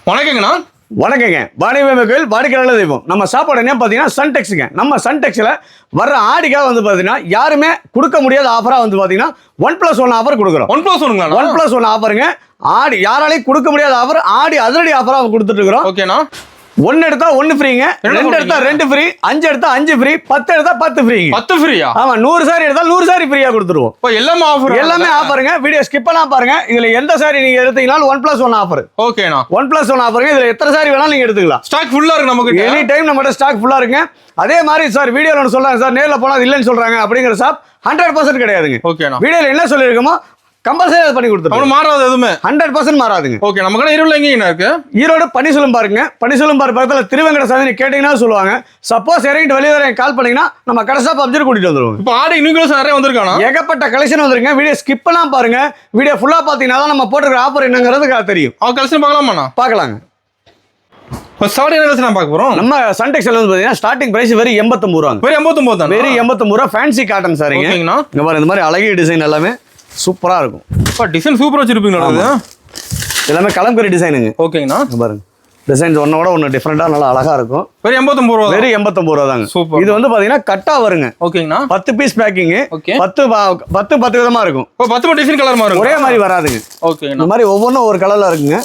வணக்கங்கண்ணா. வணக்கங்க. வாணிப கோயில் வாடிக்கையாளர் தெய்வம். நம்ம சாப்பாடு என்ன பார்த்தீங்கன்னா சன்டெக்ஸுங்க. நம்ம சன்டெக்ஸில் வர்ற ஆடிக்காக வந்து பார்த்தீங்கன்னா யாருமே கொடுக்க முடியாத ஆஃபராக வந்து பார்த்தீங்கன்னா 1+1 ஆஃபர் கொடுக்குறோம். 1+1 ஆஃபருங்க. ஆடி யாராலையும் கொடுக்க முடியாத ஆஃபர், ஆடி அதிரடி ஆஃபராக கொடுத்துட்டு இருக்கிறோம். ஓகேண்ணா. 1 எடுத்தா 1 ஃப்ரீங்க, 2 எடுத்தா 2 ஃப்ரீ, 5 எடுத்தா 5 ஃப்ரீ, 10 எடுத்தா 10 ஃப்ரீங்க. 10 ஃப்ரீயா? ஆமா, 100 சாரி எடுத்தா 100 சாரி ஃப்ரீயா கொடுத்துருவோம். இப்போ எல்லாமே ஆஃபருங்க. வீடியோ ஸ்கிப் பண்ணாம பாருங்க. இதுல எந்த சாரி நீங்க எடுத்தீங்கனாலும் 1+1 ஆஃபர். ஓகேண்ணா. 1+1 ஆஃபருங்க. இதுல எத்தனை சாரி வேணாலும் நீங்க எடுத்துக்கலாம். ஸ்டாக் ஃபுல்லா இருக்கு நமக்கு. எனி டைம் நம்மகிட்ட ஸ்டாக் ஃபுல்லா இருக்குங்க. அதே மாதிரி சார் வீடியோல ஒன்று சொல்றாங்க சார், நேர்ல போனா அது இல்லைன்னு சொல்றாங்க அப்படிங்கிற ஷாப் 100% கிடையாதுங்க. ஓகேண்ணா. வீடியோல என்ன சொல்லியிருக்கோமோ கம்பல்சரி அதை பண்ணி கொடுத்துருவோம். மாறாது, எதுவுமே 100% மாறாதுங்க. ஓகே. நம்ம கடை ஈரோடுல எங்க இருக்கு? ஈரோடு பனிசூலம் பாருங்க. பனிசூலம் பாரு பக்கத்துல திருவெங்கட சாமி கேட்டீங்கன்னா சொல்லுவாங்க. சப்போஸ் இறங்கிட்டு வெளியே வர கால் பண்ணீங்கன்னா நம்ம கடை ஷாப் அப்ஜெக்ட் கூட்டிட்டு வந்துருவோம். இப்போ ஆடி இன்னும் நிறைய வந்திருக்கானா? ஏகப்பட்ட கலெக்ஷன் வந்திருங்க. வீடியோ ஸ்கிப் பண்ணாம பாருங்க. வீடியோ ஃபுல்லா பாத்தீங்கன்னா தான் நம்ம போட்டுருக்க ஆஃபர் என்னங்கிறது தெரியும். கலெக்ஷன் பார்க்கலாமாண்ணா? பார்க்கலாங்க. பார்க்க போறோம். நம்ம சன்டெக்ஸ்ல வந்து பாத்தீங்கன்னா ஸ்டார்டிங் பிரைஸ் வெறும் 89 ரூபாங்க. வெறும் 89 தான். வெறும் 89 ரூபா. ஃபேன்சி காட்டன் சாரிங்க. இங்க பாருங்க, இந்த மாதிரி அழகிய டிசைன் எல்லாமே சூப்பரா இருக்கும். டிசைன் சூப்பரா வச்சிருப்பீங்களா? எல்லாமே கலம்கரி டிசைனுங்க. ஓகேங்கண்ணா. பாருங்க, டிசைன்ஸ் ஒன்னோட ஒன்று டிஃப்ரெண்டா நல்லா அழகா இருக்கும். வெறும் 89 ரூபா. வெறும் 89 ரூபா தாங்க. சூப்பர். இது வந்து பாத்தீங்கன்னா கட்டா வருங்க. ஓகேங்கண்ணா. 10 பீஸ் பேக்கிங். 10 விதமா இருக்கும். 10 டிசைன் கலர் மாறும். ஒரே மாதிரி வராதுங்க. ஓகே. இந்த மாதிரி ஒவ்வொன்றும் ஒரு கலர்ல இருக்குங்க.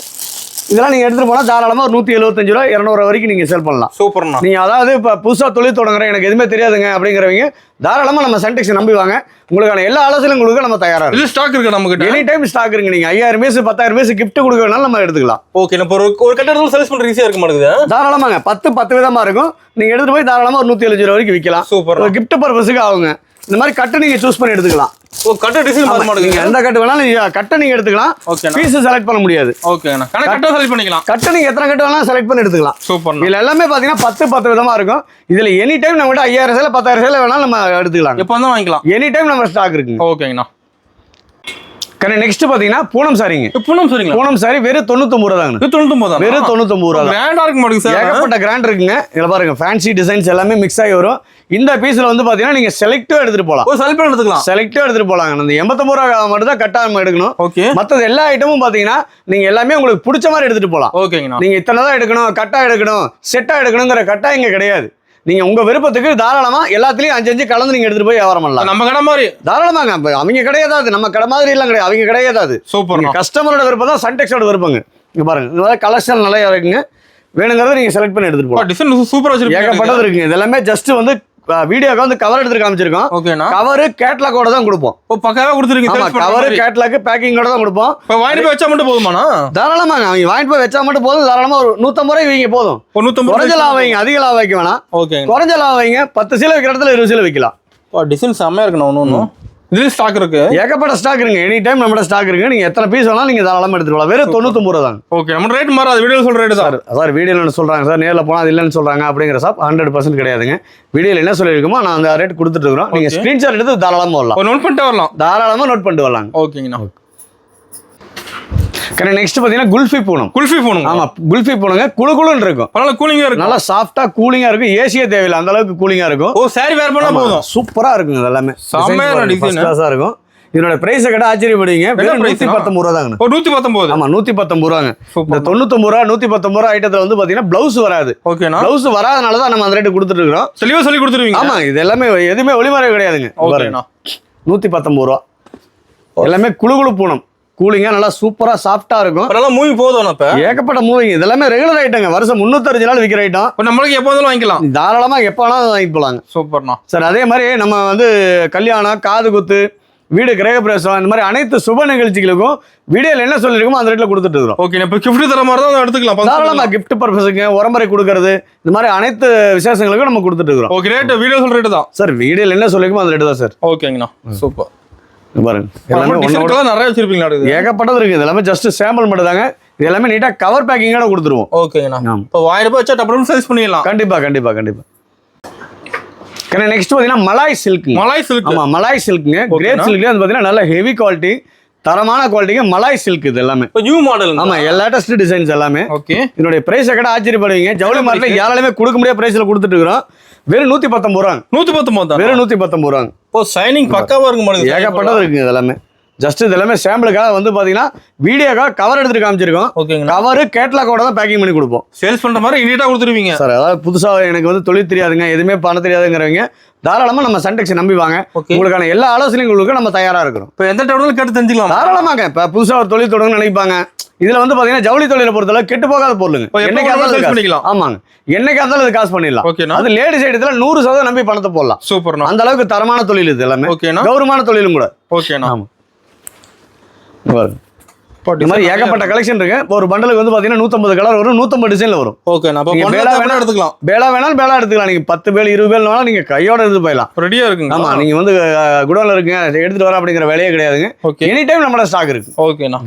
இதெல்லாம் நீங்க எடுத்துட்டு போனா தாராளமா 175 ரூபா 200 வரைக்கும் நீங்க சேல் பண்ணலாம். சூப்பர்ண்ணா. நீங்க அதாவது இப்ப புதுசா தொழில் தொடங்குறேன், எனக்கு எதுவுமே தெரியாதுங்க அப்படிங்கிறவங்க தாராளமா நம்ம சன்டெக்ஸ் நம்பிவாங்க. உங்களுக்கான எல்லா ஆலோசனையும் உங்களுக்கு நம்ம தயாரா இருக்கு. ஸ்டாக் இருக்கு நமக்கு. எனி டைம் ஸ்டாக் இருக்கு. நீங்க 5000 பீஸ் 10000 பீஸ் கிஃப்ட் கொடுக்க வேணாலும் நம்ம எடுத்துக்கலாம். ஓகே. இப்போ ஒரு கட்டத்துல சேல்ஸ் பண்ற ஈஸியா இருக்க மாட்டேங்குது. தாராளமாங்க. 10 விதமா இருக்கும். நீங்க எடுத்துட்டு போய் தாராளமா ஒரு 175 ரூபா வரைக்கும் விற்கலாம். சூப்பர். கிஃப்ட் பர்பஸுக்கு ஆகுங்க. இந்த மாதிரி கட்டு நீங்க சூஸ் பண்ணி எடுத்துக்கலாம். கட்டு டிசைன் மாற மாட்டேங்குது. எந்த கட்டு வேணாலும் கட்டை நீங்க எடுத்துக்கலாம். பீஸ் செலக்ட் பண்ண முடியாது. ஓகேண்ணா. கட்டு செலக்ட் பண்ணிக்கலாம். கட்டு நீங்க எத்தனை கட்டு வேணாலும் செலக்ட் பண்ணி எடுத்துக்கலாம். சூப்பர். இதுல எல்லாமே பாத்தீங்கன்னா 10 விதமா இருக்கும். இதுல எனி டைம் நம்ம 5000 சேலை 10000 சேலை வேணாலும் நம்ம எடுத்துக்கலாம். எப்போ வந்தா வாங்கிக்கலாம். எனி டைம் நம்ம ஸ்டாக் இருக்குங்க. ஓகேங்கண்ணா. நெக்ஸ்ட் பாத்தீங்கன்னா பூனம் சாரிங்க. பூனம் சாரி வெறும் 99 ரூபா தாங்க. 99 தான். வெறும் 99 ரூபா. கிராண்டா இருக்கு மாட்டேங்குது சார். ஏகப்பட்ட கிராண்ட் இருக்குங்க. இதுல பாருங்க, ஃபேன்சி டிசைன்ஸ் எல்லாமே மிக்ஸ் ஆகி வரும். இந்த பீஸ்ல வந்து பாத்தீங்கன்னா நீங்க செலக்டிவா எடுத்துட்டு போலாம். செலக்ட் எடுத்துக்கலாம். செலக்டிவா எடுத்துட்டு போலாங்க. அந்த 89 ரூபா மட்டும் தான் கட்டாயம் எடுக்கணும். ஓகே. மற்றது எல்லா ஐட்டமும் பாத்தீங்கன்னா நீங்க எல்லாமே உங்களுக்கு பிடிச்ச மாதிரி எடுத்துட்டு போலாம். ஓகேங்கண்ணா. நீங்க இத்தனை தான் எடுக்கணும், கட்டா எடுக்கணும், செட்டா எடுக்கணுங்கிற கட்டா இங்க கிடையாது. நீங்க உங்க விருப்பத்துக்கு தாராளமா எல்லாத்துலயும் 5 கலந்து நீங்க எடுத்துட்டு போய் வியாபாரம் பண்ணலாம். நம்ம கடை மாதிரி தாராளமாங்க. அவங்க கிடையாது, நம்ம கடை மாதிரி எல்லாம் கிடையாது. அவங்க கிடையாது. சூப்பர். கஸ்டமரோட விருப்பம் தான் சன்டெக்ஸோட விருப்பங்க. இங்க பாருங்க, இந்த மாதிரி கலெக்ஷன் நிறைய இருக்குங்க. வேணுங்கிறத நீங்க செலக்ட் பண்ணி எடுத்துட்டு போலாம். டிசைன் சூப்பரா வச்சிருக்கீங்க. ஏகப்பட்டது இருக்குங்க. இது எல்லாமே ஜஸ்ட் வந்து வீடியோக்கு வந்து கவர் எடுத்து காமிச்சிருக்கோம். ஓகேண்ணா. கவர் கேட்லாகோட தான் கொடுப்போம். பக்காவா கொடுத்துருக்கீங்க. ஆமா, கவர் கேட்லாக் பேக்கிங்கோட தான் கொடுப்போம். இப்போ வாங்கிட்டு போய் வச்சா மட்டும் போதுமாண்ணா? தாராளமாங்க. அவங்க வாங்கிட்டு போய் வச்சா மட்டும் போதும். தாராளமா ஒரு 150 ரூபாய் வைங்க போதும். 150 குறைஞ்ச லாபம் வைங்க, அதிக லாபம் வைக்க வேணாம். ஓகே. குறைஞ்ச லாபம் வைங்க. 10 சீலை வைக்கிற இடத்துல 20 சீலை வைக்கலாம். டிசைன் செம்மையா இருக்குண்ணா. ஒன்னும் இதுல ஸ்டாக் இருக்கு. ஏகப்பட்ட ஸ்டாக் இருக்குங்க. எனி டைம் நம்மளோட ஸ்டாக் இருக்கு. நீங்க எத்தனை பீஸ் வேணாலும் நீங்க தாராளமா எடுத்துக்கலாம். வெறும் 99 ரூபா தான். ஓகே. நம்ம ரேட் மாறாது. வீடியோல சொல்ற ரேட் தான். சார் வீடியோல சொல்றாங்க சார், நேர்ல போனா அது இல்லன்னு சொல்றாங்க அப்படிங்கிற ஷாப் 100% கிடையாதுங்க. வீடியோல என்ன சொல்லிருக்கோமோ நான் அந்த ரேட் கொடுத்துட்டு இருக்கோம். நீங்க ஸ்கிரீன்ஷாட் எடுத்து தாராளமா வரலாம். நோட் பண்ணிட்டு வரலாம். தாராளமா நோட் பண்ணிட்டு வரலாம். ஓகேங்கண்ணா. நெக்ஸ்ட் பாத்தீங்கன்னா குல்ஃபி பூனம். ஆமா, குல்ஃபி பூனுங்க. குளுன்னு இருக்கும். நல்ல கூலிங்கா இருக்கும். நல்லா சாஃப்ட்டா கூலிங்கா இருக்கும். ஏசியே தேவையில்லை, அந்த அளவுக்கு கூலிங்கா இருக்கும். சாரி வேர் பண்ணா போதும். சூப்பரா இருக்குங்க. எல்லாமே செம்மையான டிசைன் இருக்கும். இதோட பிரைஸ் கேட்டா ஆச்சரியப்படுவீங்க. வெறும் 119 ரூபா தாங்க. 119. ஆமா, 119 ரூபாங்க. இந்த 99 ரூபா 119 ரூபா ஐட்டத்துல வந்து பாத்தீங்கன்னா பிளவுஸ் வராது. ஓகேண்ணா. பிளவுஸ் வராதனால தான் நம்ம அந்த ரேட் கொடுத்துட்டு இருக்கோம். தெளிவா சொல்லி கொடுத்துருவீங்க. ஆமா, இது எல்லாமே எதுவுமே ஒளிமறைவு கிடையாதுங்க. ஓகேண்ணா. 119 ரூபா. எல்லாமே குளு பூனம். கூலிங்கா நல்லா சூப்பரா சாஃப்டா இருக்கும். நல்லா மூவிங் போதும். இப்ப ஏகப்பட்ட மூவிங். இதெல்லாமே ரெகுலர் ஐட்டங்க. வருஷம் 365 நாள் விற்கிற ஐட்டம். நம்மளுக்கு எப்போ வேணாலும் வாங்கிக்கலாம். தாராளமா எப்போ வேணாலும் வாங்கி போலாங்க. சூப்பர்ண்ணா. சார் அதே மாதிரி நம்ம வந்து கல்யாணம், காது குத்து, வீடு கிரகப்பிரவேசம், இந்த மாதிரி அனைத்து சுப நிகழ்ச்சிகளுக்கும் வீடியோல என்ன சொல்லிருக்கோமோ அந்த ரேட்ல கொடுத்துட்டு இருக்கோம். ஓகே. இப்போ கிஃப்ட் தர மாதிரி தான் எடுத்துக்கலாம். தாராளமா கிஃப்ட் பர்பஸுக்கு, உரம்பரை கொடுக்கறது, இந்த மாதிரி அனைத்து விசேஷங்களுக்கும் நம்ம கொடுத்துட்டு இருக்கோம். ஓகே. ரேட் வீடியோ சொல்ற ரேட் தான் சார். வீடியோல என்ன சொல்லிருக்கோமோ அந்த ரேட் தான் சார். ஓகேங்கண்ணா. சூப்பர். பாருங்க, எல்லாமே நிறைய வச்சிருப்பீங்களா? ஏகப்பட்டது இருக்கு. இதெல்லாம் ஜஸ்ட் சாம்பிள் மட்டும் தாங்க. இது எல்லாமே நீட்டா கவர் பேக்கிங்கோட கொடுத்துருவோம். ஓகேங்கண்ணா. இப்போ 1000 ரூபாய் வச்சா டபுள் சைஸ் பண்ணிடலாம். கண்டிப்பா. நெக்ஸ்ட் பாத்தீங்கன்னா மலாய் சில்க். ஆமா, மலாய் சில்க்ங்க. கிரேப் சில்க்ல வந்து பாத்தீங்கன்னா நல்ல ஹெவி குவாலிட்டி, தரமான குவாலிட்டிங்க. மலாய் சில்க் இது எல்லாமே நியூ மாடல். ஆமா, லேட்டஸ்ட் டிசைன்ஸ் எல்லாமே. ஓகே. இதனுடைய பிரைஸ் கேட்டா ஆச்சரியப்படுவீங்க. ஜவுளி மார்ட்ல யாராலுமே கொடுக்க முடியாத பிரைஸ்ல கொடுத்துட்டு இருக்கோம். வெறும் 119 ரூபாங்க. 119 தான். வெறும் 119 ரூபாங்க. ஷைனிங் பக்காவா இருக்கு. ஏகப்பட்டது இருக்குங்க. இதெல்லாமே ஜஸ்ட் இது எல்லாமே சாம்பிளுக்காக வந்து பாத்தீங்கன்னா வீடியோக்காக கவர் எடுத்துட்டு காமிச்சிருக்கோம். ஓகேங்க. கவர் கேட்லாகோட தான் பேக்கிங் பண்ணி கொடுப்போம். சேல்ஸ் பண்ற மாதிரி இமீடியட்டா கொடுத்துருவீங்க சார். அதாவது புதுசா எனக்கு வந்து தொழில் தெரியாதுங்க, எதுவுமே பண்ண தெரியாதுங்கிறவங்க தாராளமா நம்ம சன்டெக்ஸ் நம்பி வாங்க. உங்களுக்கான எல்லா ஆலோசனையும் உங்களுக்கு நம்ம தயாரா இருக்கிறோம். இப்போ எந்த டவுன்ல கேட்டு தெரிஞ்சுக்கலாம் தாராளமாங்க. இப்ப புதுசா ஒரு தொழில் தொடங்கணும்னு நினைப்பாங்க. இதுல வந்து பாத்தீங்கன்னா ஜவுளி தொழிலை பொறுத்தளவு கெட்டு போகாத பொருளுங்க. ஆமாங்க, என்னைக்கு இருந்தாலும் இது காசு பண்ணிடலாம். அது லேடிஸ் ஐட்டத்துல 100% நம்பி பணத்தை போடலாம். சூப்பர். அந்த அளவுக்கு தரமான தொழில் இது எல்லாமே. கௌரவமான தொழிலும் கூட. ஓகேண்ணா. ஆமா, இந்த மாதிரி ஏகப்பட்ட கலெக்ஷன் இருக்கு. ஒரு பண்டலுக்கு வந்து பாத்தீங்கன்னா 150 கலர் வரும், 150 டிசைன்ல வரும். ஓகேண்ணா. பேலா வேணா எடுத்துக்கலாம். பேலா வேணாலும் பேலா எடுத்துக்கலாம். நீங்க 10 பேல் 20 பேல் வேணாலும் நீங்க கையோட எடுத்து போயிடலாம். ரெடியா இருக்குங்க. ஆமா, நீங்க வந்து குடோன்ல இருக்குங்க எடுத்துட்டு வர அப்படிங்கிற வேலையே கிடையாதுங்க. எனி டைம் நம்மளோட ஸ்டாக் இருக்கு. ஓகேண்ணா.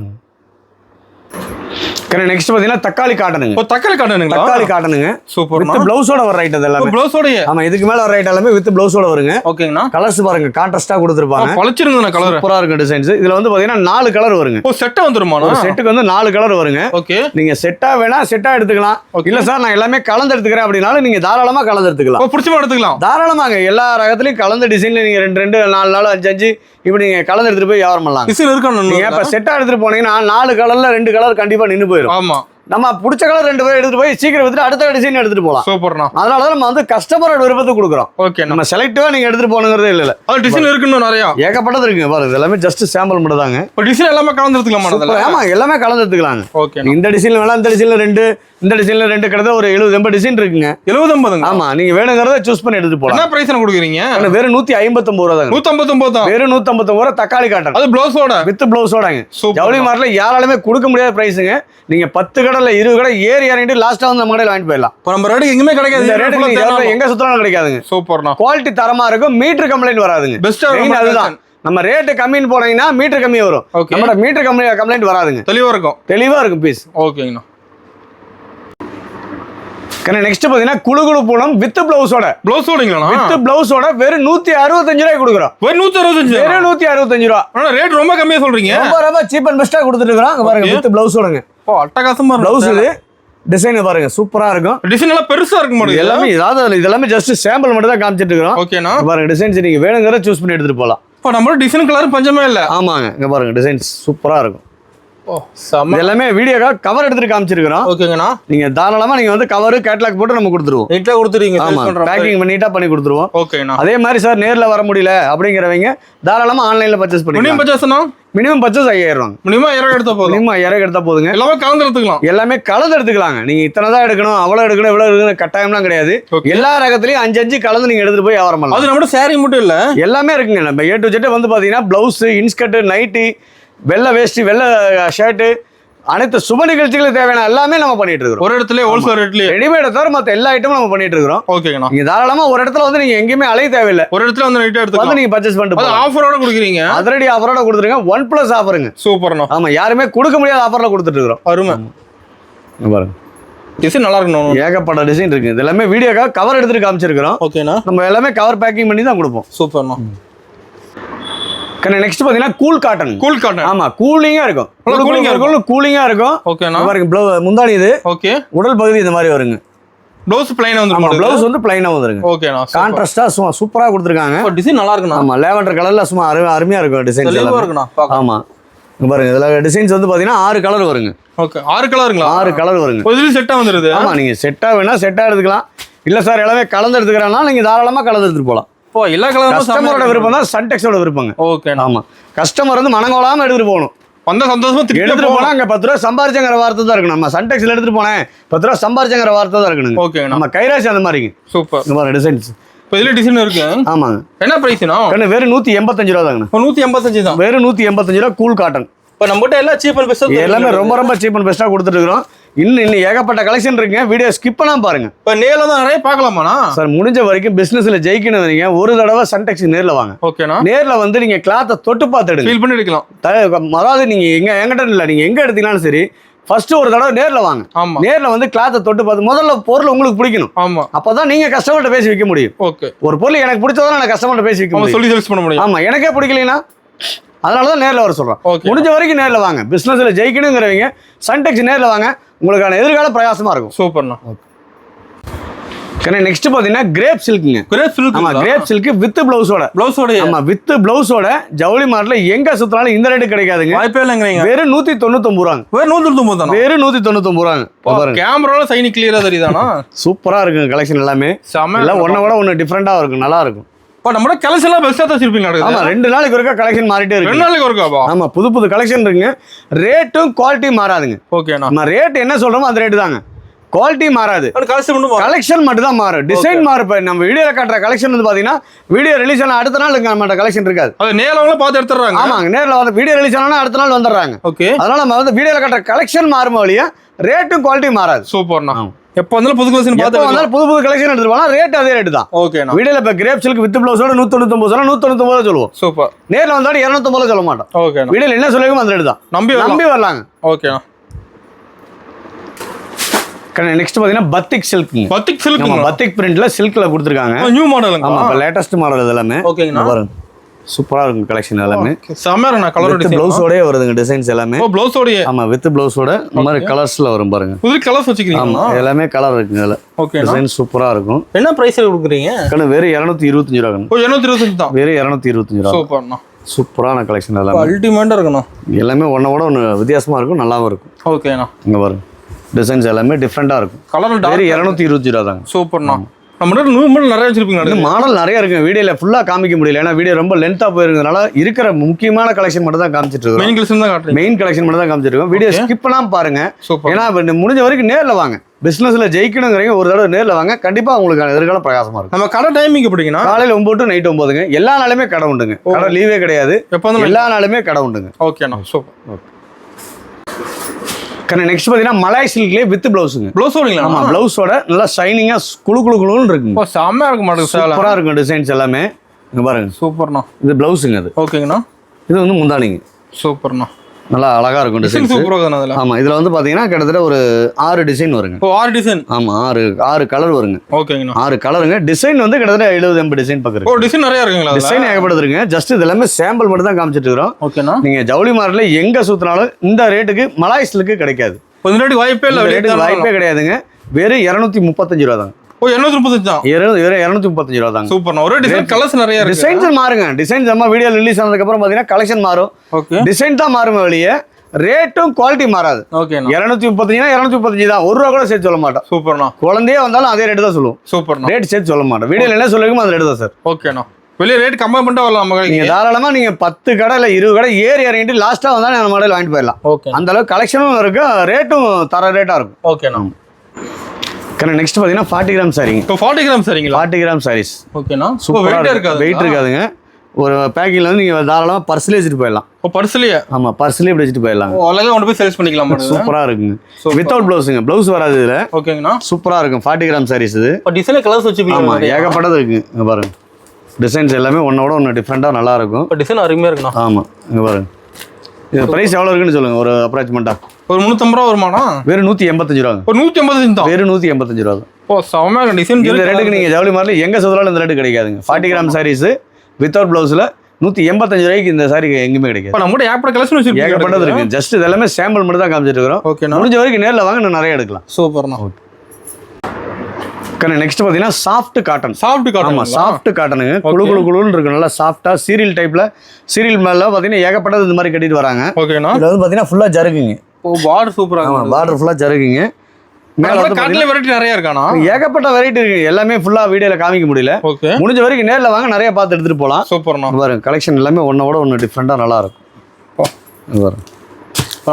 நெக்ஸ்ட் பாத்தீங்கன்னா தக்காளி காட்டனுங்க. தக்காளி காட்டனுங்க. தக்காளி காட்டனுங்க. சூப்பர். வித் ப்ளவுஸோட வர ஐட்டம் எல்லாமே. ப்ளவுஸோடயே. ஆமா, இதுக்கு மேல வர ஐட்டம் எல்லாமே வித் ப்ளவுஸோட வருங்க. ஓகேங்கண்ணா. கலர்ஸ் பாருங்க, கான்ட்ராஸ்டா கொடுத்திருப்பாங்க. பளிச்சிருங்க கலர். சூப்பரா இருக்கு டிசைன்ஸ். இதுல வந்து பாத்தீங்கன்னா 4 கலர் வருங்க. செட்டா வந்துருமா? செட்டுக்கு வந்து 4 கலர் வருங்க. ஓகே. நீங்க செட்டா வேணா செட்டா எடுத்துக்கலாம். இல்ல சார் நான் எல்லாமே கலந்து எடுத்துக்கிறேன் அப்படினாலும் நீங்க தாராளமா கலந்து எடுத்துக்கலாம். பிடிச்சமா எடுத்துக்கலாம். தாராளமாங்க. எல்லா ரகத்துலயும் கலந்த டிசைன்ல நீங்க 2 4 4 5 5 இப்படி நீங்க கலந்து எடுத்துட்டு போய் வியாபாரம் பண்ணலாம். டிசைன் இருக்கணும். நீங்க இப்ப செட்டா எடுத்துட்டு போனீங்கன்னா 4 கலர்ல 2 கலர் கண்டிப்பா நின்னு போயிடும். ஆமா, நம்ம பிடிச்ச கலர் 2 பேர் எடுத்துட்டு போய் சீக்கிரம் வித்துட்டு அடுத்த டிசைன் எடுத்துட்டு போலாம். சூப்பர்ண்ணா. அதனாலதான் நம்ம வந்து கஸ்டமரோட விருப்பத்தை கொடுக்குறோம். ஓகே. நம்ம செலக்டிவா நீங்க எடுத்துட்டு போகணுங்கிறதே இல்ல. அது டிசைன் இருக்குன்னு நிறைய ஏகப்பட்டது இருக்குங்க பாருங்க. எல்லாமே ஜஸ்ட் சாம்பிள் மட்டும் தாங்க. இப்போ டிசைன் எல்லாமே கலந்து எடுத்துக்கலாமா? ஆமா, எல்லாமே கலந்து எடுத்துக்கலாங்க. ஓகே. இந்த டிசைன்ல வேணா இந்த டிசைன்ல 2 இந்த டிசைன்ல 2 கிட்ட ஒரு 70-80 டிசைன் இருக்குங்க. 70-80. ஆமா, நீங்க வேணுங்கிறத சூஸ் பண்ணி எடுத்துட்டு போலாம். என்ன பிரைஸ் கொடுக்குறீங்க? வெறும் 159 ரூபா தாங்க. 159 தான். வெறும் 159 ரூபா தக்காளி காட்டன். அது ப்ளவுஸோட வித் ப்ளவுஸோடங்க. ஜவுளி மார்ட்ல யாராலுமே கொடுக்க முடியாத பிரைஸுங்க. நீங்க 10 கடைல 20 கடை ஏறி இறங்கிட்டு லாஸ்டா வந்து நம்ம கடையில வாங்கிட்டு போயிடலாம். இப்போ நம்ம ரேட் எங்கேயுமே கிடைக்காது. இந்த ரேட் எங்க சுத்தலாம் கிடைக்காதுங்க. சூப்பர்ண்ணா. குவாலிட்டி தரமா இருக்கும். மீட்டர் கம்ப்ளைண்ட் வராதுங்க. பெஸ்டா அதுதான். நம்ம ரேட் கம்மின்னு போனீங்கன்னா மீட்டர் கம்மி வரும். நம்ம மீட்டர் கம்ப்ளைண்ட் வராதுங்க. தெளிவா இருக்கும். தெளிவா இருக்கும் பீஸ். ஓகேங்கண்ணா. நெக்ஸ்ட் பாத்தீங்கன்னா குளுகுளு பூனம் வித் பிளவுஸோட. பிளவுஸோடங்களா? வித் பிளவுஸோட வெறும் 165 ரூபாய் கொடுக்குறோம். வெறும் 165. வெறும் 165 ரூபாய். ஆனா ரேட் ரொம்ப கம்மியா சொல்றீங்க. ரொம்ப சீப் அண்ட் பெஸ்டா கொடுத்துட்டு இருக்கோம். பாருங்க வித் பிளவுஸோடங்க. ஓ, அட்டகாசமா இருக்கு. பிளவுஸ் இது டிசைன் பாருங்க சூப்பரா இருக்கும். டிசைன் எல்லாம் பெருசா இருக்கு மாட்டேங்குது. எல்லாமே இதெல்லாமே ஜஸ்ட் சாம்பிள் மட்டும் தான் காமிச்சிட்டு இருக்கோம். ஓகேனா? பாருங்க டிசைன்ஸ் நீங்க வேணுங்கறத சூஸ் பண்ணி எடுத்துட்டு போலாம். இப்போ நம்ம டிசைன் கலர் பஞ்சமே இல்ல. ஆமாங்க, இங்க பாருங்க டிசைன்ஸ் சூப்பரா இருக்கும். ஓ, செம. எல்லாமே வீடியோக்கா கவர் எடுத்துட்டு காமிச்சிருக்கோம். ஓகேங்கண்ணா. நீங்க தாராளமா நீங்க வந்து கவர் கேட்டலாக் போட்டு நம்ம கொடுத்துருவோம். நீட்டா கொடுத்துறீங்க. பேக்கிங் நீட்டா பண்ணி கொடுத்துருவோம். ஓகேண்ணா. அதே மாதிரி சார் நேர்ல வர முடியல அப்படிங்கிறவங்க தாராளமா ஆன்லைன்ல பர்ச்சேஸ் பண்ணி. மினிமம் பர்ச்சேஸ்னா மினிமம் பர்ச்சேஸ் 5000. மினிமம் 1000 எடுத்தா போதும். மினிமம் 1000 எடுத்தா போதுங்க. எல்லாமே கலந்து எடுத்துக்கலாம். எல்லாமே கலந்து எடுத்துக்கலாங்க. நீங்க இத்தனை தான் எடுக்கணும், அவ்வளவு எடுக்கணும், இவ்வளவு எடுக்கணும் கட்டாயம்லாம் கிடையாது. எல்லா ரகத்துலயும் 5 கலந்து நீங்க எடுத்துட்டு போய் வியாபாரம் பண்ணலாம். அது நம்ம சாரி மட்டும் இல்ல, எல்லாமே இருக்குங்க. நம்ம A to Z வந்து பாத்தீங்கன்னா பிளவுஸ், இன்ஸ்கர்ட், நைட்டி, வெள்ளை வேஷ்டி, வெள்ளை ஷர்ட், அனைத்து சுப நிகழ்ச்சிகளுக்கு தேவையான எல்லாமே நம்ம பண்ணிட்டு இருக்கோம். ஒரு இடத்துல ஹோல்சேல் ரேட்லயே ரெடிமேட் தவிர மத்த எல்லா ஐட்டமும் நம்ம பண்ணிட்டு இருக்கோம். ஓகேங்கண்ணா. நீங்க தாராளமா ஒரு இடத்துல வந்து நீங்க எங்கேயுமே அலைய தேவையில்லை. ஒரு இடத்துல வந்து நீட்டா எடுத்துக்கலாம். நீங்க பர்ச்சேஸ் பண்ணிட்டு அது ஆஃபரோட கொடுக்குறீங்க. அதிரடி ஆஃபரோட கொடுத்துருங்க. 1+ ஆஃபருங்க. சூப்பர்ண்ணா. ஆமா, யாருமே கொடுக்க முடியாத ஆஃபர்ல கொடுத்துட்டு இருக்கோம். அருமை. பாருங்க டிசைன் நல்லா இருக்கணும். ஏகப்பட்ட டிசைன் இருக்கு. இது எல்லாமே வீடியோக்காக கவர் எடுத்துட்டு காமிச்சிருக்கிறோம். ஓகேண்ணா. நம்ம எல்லாமே கவர் பேக்கிங் பண்ணி தான் கொடுப்போம். சூப்பர்ண்ணா. நெக்ஸ்ட் பாத்தீங்கன்னா கூல் காட்டன். Cool cotton. ஆமா, கூலிங்கா இருக்கும். கூலிங்கா இருக்கும். ஓகேண்ணா. பாருங்க முந்தானி இது. ஓகே. உடல் பகுதி இந்த மாதிரி வருங்க. ப்ளவுஸ் ப்ளைனா வந்து ப்ளவுஸ் வந்து ப்ளைனா வந்துருங்க. ஓகேண்ணா. கான்ட்ராஸ்டா சூப்பரா கொடுத்திருக்காங்க. டிசைன் நல்லா இருக்குண்ணா. ஆமா, லாவெண்டர் கலர்ல சும்மா அருமையா இருக்கும் டிசைன்ஸ் எல்லாம். நல்லா இருக்குண்ணா. ஆமா, இங்க பாருங்க இதுல டிசைன்ஸ் வந்து பாத்தீங்கன்னா 6 கலர் வருங்க. ஓகே, 6 கலருங்களா? 6 கலர் வருங்க. இதுல செட்டா வந்துருது. ஆமா, நீங்க செட்டா வேணா செட்டா எடுத்துக்கலாம். இல்ல சார் எல்லாமே கலந்து எடுத்துக்கறனால நீங்க தாராளமா கலந்து எடுத்துட்டு போலாம். இப்போ எல்லா கலரும் கஸ்டமரோட விருப்பம் தான், சன்டெக்ஸோட விருப்பங்க. ஓகே. ஆமா, கஸ்டமர் வந்து மனங்கோலாம எடுத்துட்டு போகணும். வந்த சந்தோஷமா எடுத்துட்டு போனா அங்க 10 ரூபா சம்பாரிச்சங்கிற வார்த்தை தான் இருக்கணும். நம்ம சன்டெக்ஸ்ல எடுத்துட்டு போனேன் 10 ரூபா சம்பாரிச்சங்கிற வார்த்தை தான் இருக்கணும். ஓகே. நம்ம கைராசி அந்த மாதிரிங்க. சூப்பர். இந்த மாதிரி டிசைன்ஸ் இப்போ இதுல டிசைன் இருக்கு. ஆமாங்க. என்ன பிரைஸ்னா? வெறும் 185 ரூபா தாங்க. 185 தான். வெறும் 185 ரூபா கூல் காட்டன். இப்போ நம்மகிட்ட எல்லாம் சீப் அண்ட் பெஸ்ட் எல்லாமே ரொம்ப சீப் அண்ட் பெஸ்டா கொடுத்துட்டு இருக்கோம். இன்னும் ஏகப்பட்ட கலெக்ஷன் இருக்குங்க. வீடியோ ஸ்கிப் பண்ணாம பாருங்க. இப்போ நேர்ல தான் நிறைய பார்க்கலாமாண்ணா? சார் முடிஞ்ச வரைக்கும் பிசினஸ்ல ஜெயிக்கணும் நீங்க ஒரு தடவை சன்டெக்ஸ் நேர்ல வாங்க. ஓகேண்ணா. நேர்ல வந்து நீங்க கிளாத்தை தொட்டு பார்த்து எடுங்க. ஃபீல் பண்ணி எடுக்கலாம். அதாவது நீங்க எங்கிட்ட இல்ல, நீங்க எங்க எடுத்தீங்கன்னாலும் சரி ஃபர்ஸ்ட் ஒரு தடவை நேர்ல வாங்க. நேர்ல வந்து கிளாத்தை தொட்டு பார்த்து முதல்ல பொருள் உங்களுக்கு பிடிக்கணும். ஆமா, அப்பதான் நீங்க கஸ்டமர்கிட்ட பேசி வைக்க முடியும். ஓகே. ஒரு பொருள் எனக்கு பிடிச்சதான் நான் கஸ்டமர்கிட்ட பேசி வைக்க முடியும், சொல்லி சேல்ஸ் பண்ண முடியும். ஆமா, எனக்கே பிடிக்கலனா அதனாலதான் நேர்ல வர சொல்றேன். முடிஞ்ச வரைக்கும் நேர்ல வாங்க. பிசினஸ்ல ஜெயிக்கணுங்கிறவங்க சன்டெக்ஸ் நேர்ல வாங்க. உங்களுக்கான எதிர்கால பிரயாசமா இருக்கும். சூப்பர்ண்ணா. நெக்ஸ்ட் பாத்தீங்கன்னா கிரேப் சில்க்குங்க. Crepe silk. ஆமா கிரேப் சில்க் வித் பிளவுஸோட. ஆமா வித் பிளவுஸோட ஜவுளி மார்ட்ல எங்க சுத்தினாலும் இந்த ரேட் கிடைக்காதுங்க. வாய்ப்பே இல்லங்கறீங்க. வெறும் 199 ரூபாங்க. வெறும் 199 தானா? வெறும் 199 ரூபாங்க. பாருங்க கேமரால சைனி கிளியரா தெரியுதானா? சூப்பரா இருக்குங்க கலெக்ஷன் எல்லாமே. எல்லாம் ஒண்ண விட ஒண்ணு டிஃபரெண்டா இருக்கும், நல்லா இருக்கும். நம்ம கலெக்ஷன் எல்லாம் பெஸ்டா வச்சிருப்பீங்க. ஆமா 2 நாளைக்கு ஒருக்கா கலெக்ஷன் மாறிட்டே இருக்கு. 2 நாளைக்கு ஒருக்காவா? ஆமா புது கலெக்ஷன் இருக்குங்க. ரேட்டும் குவாலிட்டி மாறாதுங்க. ஓகேண்ணா. நம்ம ரேட் என்ன சொல்றோமோ அந்த ரேட் தாங்க, குவாலிட்டி மாறாது. கலெக்ஷன் மட்டும் தான் மாறும், டிசைன் மாறும். இப்போ நம்ம வீடியோல காட்டுற கலெக்ஷன் வந்து பாத்தீங்கன்னா வீடியோ ரிலீஸ் ஆன அடுத்த நாள் நம்ம கலெக்ஷன் இருக்காது. அது நேர்ல பார்த்து எடுத்துறாங்க. ஆமாங்க நேர்ல வந்து வீடியோ ரிலீஸ் ஆனா அடுத்த நாள் வந்துடுறாங்க. ஓகே. அதனால நம்ம வந்து வீடியோல காட்டுற கலெக்ஷன் மாறும் வழியா ரேட்டும் குவாலிட்டி மாறாது. சூப்பர்ண்ணா. எப்போ வந்தாலும் புது கலெக்ஷன் பார்த்து வந்தாலும் புது கலெக்ஷன் எடுத்துட்டு போனா ரேட் அதே ரேட் தான். ஓகேண்ணா. வீடியோல இப்ப கிரேப் சில்க் வித் பிளவுஸோட 199 சொல்ல 199 சொல்லுவோம். சூப்பர். நேர்ல வந்தாலும் 250 சொல்ல மாட்டோம். ஓகேண்ணா. வீடியோல என்ன சொல்லுங்க அந்த ரேட் தான். நம்பி வரலாங்க. ஓகேண்ணா. நெக்ஸ்ட் பாத்தீங்கன்னா பத்திக் சில்க்ங்க. பத்திக் சில்க். நம்ம பத்திக் பிரிண்ட்ல சில்க்ல கொடுத்திருக்காங்க. நியூ மாடலுங்க. ஆமா இப்ப லேட்டஸ்ட் மாடல் இதெல்லாம். ஓகேங்கண்ணா. பாருங்க சூப்பரா இருக்கும் கலெக்ஷன் எல்லாமே. சமரனா கலர் டிசைன் ப்ளவுஸோடயே வருதுங்க டிசைன்ஸ் எல்லாமே. ஓ ப்ளவுஸோடயே. ஆமா வித் ப்ளவுஸோட இந்த மாதிரி கலர்ஸ்ல வரும் பாருங்க. புது கலர்ஸ் வச்சிருக்கீங்க. ஆமா எல்லாமே கலர் இருக்குங்க இதுல. ஓகே டிசைன் சூப்பரா இருக்கும். என்ன பிரைஸ்ல கொடுக்குறீங்க? வெறும் 225 ரூபாய். ஓ 225 தான். வெறும் 225 ரூபாய். சூப்பர்ண்ணா. சூப்பரான கலெக்ஷன் எல்லாமே. அல்டிமேட்டா இருக்குண்ணா. எல்லாமே ஒண்ணோட ஒண்ணு வித்தியாசமா இருக்கும், நல்லாவும் இருக்கும். ஓகேண்ணா. இங்க பாருங்க டிசைன்ஸ் எல்லாமே டிஃபரெண்டா இருக்கும். கலர் வெறும் 225 ரூபாய் தாங்க. சூப்பர்ண்ணா. நம்ம நியூ மாடல் நிறைய வச்சிருப்பீங்க. மாடல் நிறைய இருக்கு. வீடியோல ஃபுல்லா காமிக்க முடியல, ஏன்னா வீடியோ ரொம்ப லென்த்தா போயிருக்கிறதுனால இருக்கிற முக்கியமான கலெக்ஷன் மட்டும் தான் காமிச்சிட்டு இருக்கோம். மெயின் கலெக்ஷன் தான் காட்டுறீங்க. மெயின் கலெக்ஷன் மட்டும் தான் காமிச்சிட்டு இருக்கோம். வீடியோ ஸ்கிப் பண்ணாம பாருங்க. ஏன்னா முடிஞ்ச வரைக்கும் நேர்ல வாங்க. பிசினஸ்ல ஜெயிக்கணுங்கிறீங்க ஒரு தடவை நேர்ல வாங்க, கண்டிப்பா உங்களுக்கு எதிர்காலம் பிரகாசமா இருக்கும். நம்ம கடை டைமிங் எப்படிங்கன்னா காலையில 9 to நைட் 9ங்க. எல்லா நாளுமே கடை உண்டுங்க. கடை லீவே கிடையாது, எல்லா நாளுமே கடை உண்டுங்க. ஓகேண்ணா. சூப்பர். நெக்ஸ்ட் பாத்தீங்கன்னா மலாய் சில்க்லயே வித் பிளவுஸ்ங்க. பிளவுஸ் ஓடுங்களா? ஆமா பிளவுஸோட நல்லா ஷைனிங்கா குளுன்னு இருக்குங்க. ஓ செம்மயா இருக்கு மாடல். சூப்பரா இருக்கும் டிசைன்ஸ் எல்லாமே. இங்க பாருங்க சூப்பர்ண்ணா. இது பிளவுஸ்ங்க. அது ஓகேங்கண்ணா. இது வந்து முந்தானிங்க. சூப்பர்ண்ணா. நல்லா அழகா இருக்கும் டிசைன். சூப்பரா இருக்கு அதுல. ஆமா இதுல வந்து பாத்தீங்கன்னா கிட்டத்தட்ட ஒரு 6 டிசைன் வருங்க. ஓ 6 டிசைன். ஆமா 6 கலர் வருங்க. ஓகேங்கண்ணா. 6 கலருங்க. டிசைன் வந்து கிட்டத்தட்ட 70-80 டிசைன் பக்கம் இருக்கு. ஓ டிசைன் நிறைய இருக்குங்களா? டிசைன் ஏகப்படுதுங்க. ஜஸ்ட் இது எல்லாமே சாம்பிள் மட்டும் தான் காமிச்சிட்டு இருக்கோம். ஓகேண்ணா. நீங்க ஜவுளி மார்ட்ல எங்க சுத்தினாலும் இந்த ரேட்டுக்கு மலாய் சில்க் கிடைக்காது. கொஞ்ச ரேட்டுக்கு வாய்ப்பே இல்ல. ரேட்டுக்கு வாய்ப்பே கிடையாதுங்க. வெறும் 235 ரூபாய் தாங்க. ஓ 235 தான். வெறும் 235 ரூபாய் தாங்க. சூப்பர்ண்ணா. ஒரு டிசைன் கலர்ஸ் நிறைய இருக்கு. டிசைன்ஸ் மாறுங்க. டிசைன்ஸ் நம்ம வீடியோ ரிலீஸ் ஆனதுக்கு அப்புறம் பாத்தீங்கன்னா கலெக்ஷன் மாறும். ஓகே. டிசைன் தான் மாறுமே வெளியே, ரேட்டும் குவாலிட்டி மாறாது. ஓகேண்ணா. 235 235 தான். 1 ரூபா கூட சேர்த்து சொல்ல மாட்டோம். சூப்பர்ண்ணா. குழந்தையே வந்தாலும் அதே ரேட் தான் சொல்லுவோம். சூப்பர்ண்ணா. ரேட் சேர்த்து சொல்ல மாட்டோம். வீடியோல என்ன சொல்லுங்க அந்த ரேட் தான் சார். ஓகேண்ணா. வெளியே ரேட் கம்மி பண்ணிட்டு வரலாம் நம்ம கடைக்கு. நீங்க தாராளமா நீங்க 10 கடை இல்ல 20 கடை ஏறி இறங்கிட்டு லாஸ்டா வந்தா அந்த மாடல் வாங்கிட்டு போயிடலாம். ஓகே. அந்த அளவுக்கு கலெக்ஷனும் இருக்கு, ரேட்டும் தர ரேட்டா இருக்கும். ஓகேண்ணா. நெக்ஸ்ட் பாத்தீங்கன்னா 40 கிராம் சாரிங்க. இப்போ 40 கிராம் சாரிங்களா? 40 கிராம் சாரீஸ். ஓகேண்ணா. சூப்பரா வெயிட் இருக்காது. வெயிட் இருக்காதுங்க. ஒரு பேக்கிங்ல வந்து நீங்க தாராளமா பர்ஸ்ல வச்சுட்டு போயிடலாம். ஓ பர்ஸ்லயே? ஆமா பர்ஸ்லயே இப்படி வச்சுட்டு போயிடலாம். ஓ அழகா கொண்டு போய் சேல்ஸ் பண்ணிக்கலாம். சூப்பரா இருக்குங்க. வித்தவுட் ப்ளவுஸ்ங்க. ப்ளவுஸ் வராது இதுல. ஓகேங்கண்ணா. சூப்பரா இருக்கும். 40 கிராம் சாரீஸ் இது. இப்போ டிசைன் கலர்ஸ் வச்சிருப்பீங்க. ஆமா ஏகப்பட்டது இருக்கு. இங்க பாருங்க டிசைன்ஸ் எல்லாமே ஒன்னோட ஒன்று டிஃப்ரெண்டா நல்லா இருக்கும். இப்போ டிசைன் அருமையா இருக்குண்ணா. ஆமா இங்க பாருங்க. இது பிரைஸ் எவ்வளவு இருக்குன்னு சொல்லுங்க ஒரு அப்ராக்சிமெண்டா. ஒரு 350 ரூபா வருமானா? வெறும் 185 ரூபாங்க. ஒரு 185 தான். வெறும் 185 ரூபா. ஓ செம்ம டிசைன். இந்த ரேட்டுக்கு நீங்க ஜவுளி மார்ட்ல எங்க சொல்றாலும் இந்த ரேட் கிடைக்காதுங்க. 40 கிராம் சாரீஸ் வித்தவுட் ப்ளவுஸ்ல 185 ரூபாய்க்கு இந்த சாரி எங்கேயுமே கிடைக்காது. இப்போ நம்ம ஏகப்பட்ட கலெக்ஷன் வச்சிருக்கீங்க. ஏகப்பட்டது இருக்கு. ஜஸ்ட் இது எல்லாமே சாம்பிள் மட்டும் தான் காமிச்சிட்டு இருக்கோம். ஓகேண்ணா. முடிஞ்ச வரைக்கும் நேர்ல வாங்க, இன்னும் நிறைய எடுக்கலாம். சூப்பர்ண்ணா. நெக்ஸ்ட் பாத்தீங்கன்னா சாஃப்ட் காட்டன். Soft cotton. ஆமா சாஃப்ட் காட்டனுங்க. குளுன்னு இருக்கு. நல்லா சாஃப்ட்டா சீரியல் டைப்ல. சீரியல் மேல பாத்தீங்கன்னா ஏகப்பட்டது இந்த மாதிரி கட்டிட்டு வராங்க. ஓகேண்ணா. இது வந்து பாத்தீங்கன்னா ஃபுல்லா ஜருகுங்க. ஓ பார்டர் சூப்பரா இருக்கு. ஆமா பார்டர் ஃபுல்லா ஜருகுங்க. மேல வந்து காட்ல வெரைட்டி நிறைய இருக்கானா? ஏகப்பட்ட வெரைட்டி இருக்கு. எல்லாமே ஃபுல்லா வீடியோல காமிக்க முடியல. ஓகே. முடிஞ்ச வரைக்கும் நேர்ல வாங்க, நிறைய பார்த்து எடுத்துட்டு போலாம். சூப்பர்ண்ணா. பாருங்க கலெக்ஷன் எல்லாமே ஒன்னோட ஒன்னு டிஃபரெண்டா நல்லா இருக்கும். பாருங்க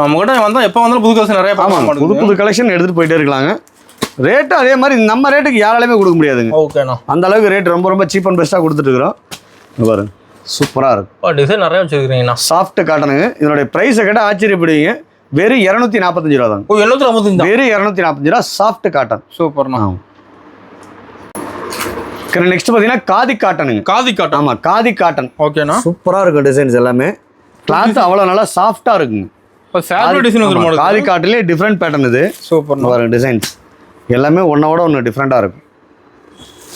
நம்ம கிட்ட வந்தா எப்ப வந்தாலும் புது கலெக்ஷன் நிறைய பார்க்கலாம். புது கலெக்ஷன் எடுத்துட்டு போயிட்டே இருக்கலாங்க. ரேட்டு அதே மாதிரி நம்ம ரேட்டுக்கு யாராலுமே கொடுக்க முடியாதுங்க. ஓகேண்ணா. அந்த அளவுக்கு ரேட் ரொம்ப சீப் அண்ட் பெஸ்ட்டாக கொடுத்துட்டு இருக்கிறோம். பாருங்க சூப்பராக இருக்கும். டிசைன் நிறைய வச்சிருக்கீங்கண்ணா. சாஃப்ட் காட்டனுங்க. இதனுடைய ப்ரைஸை கேட்டால் ஆச்சரியப்படுவீங்க. வெறும் 245 ரூபா தாங்க. ஓ 745 தான். வெறும் 245 ரூபா சாஃப்ட் காட்டன். சூப்பர்ண்ணா. நெக்ஸ்ட் பார்த்தீங்கன்னா காதி காட்டனுங்க. காதி காட்டன். ஆமாம் காதி காட்டன். ஓகேண்ணா. சூப்பராக இருக்கும் டிசைன்ஸ் எல்லாமே. கிளாத் அவ்வளோ நல்லா சாஃப்டாக இருக்குங்க. இப்போ சாஃப்ட் டிசைன் வந்துரும். காதி காட்டன்லேயே டிஃப்ரெண்ட் பேட்டர்ன் இது. சூப்பர்ண்ணா. பாருங்க டிசைன்ஸ் எல்லாமே ஒன்னோட ஒன்று டிஃப்ரெண்ட்டாக இருக்கும்.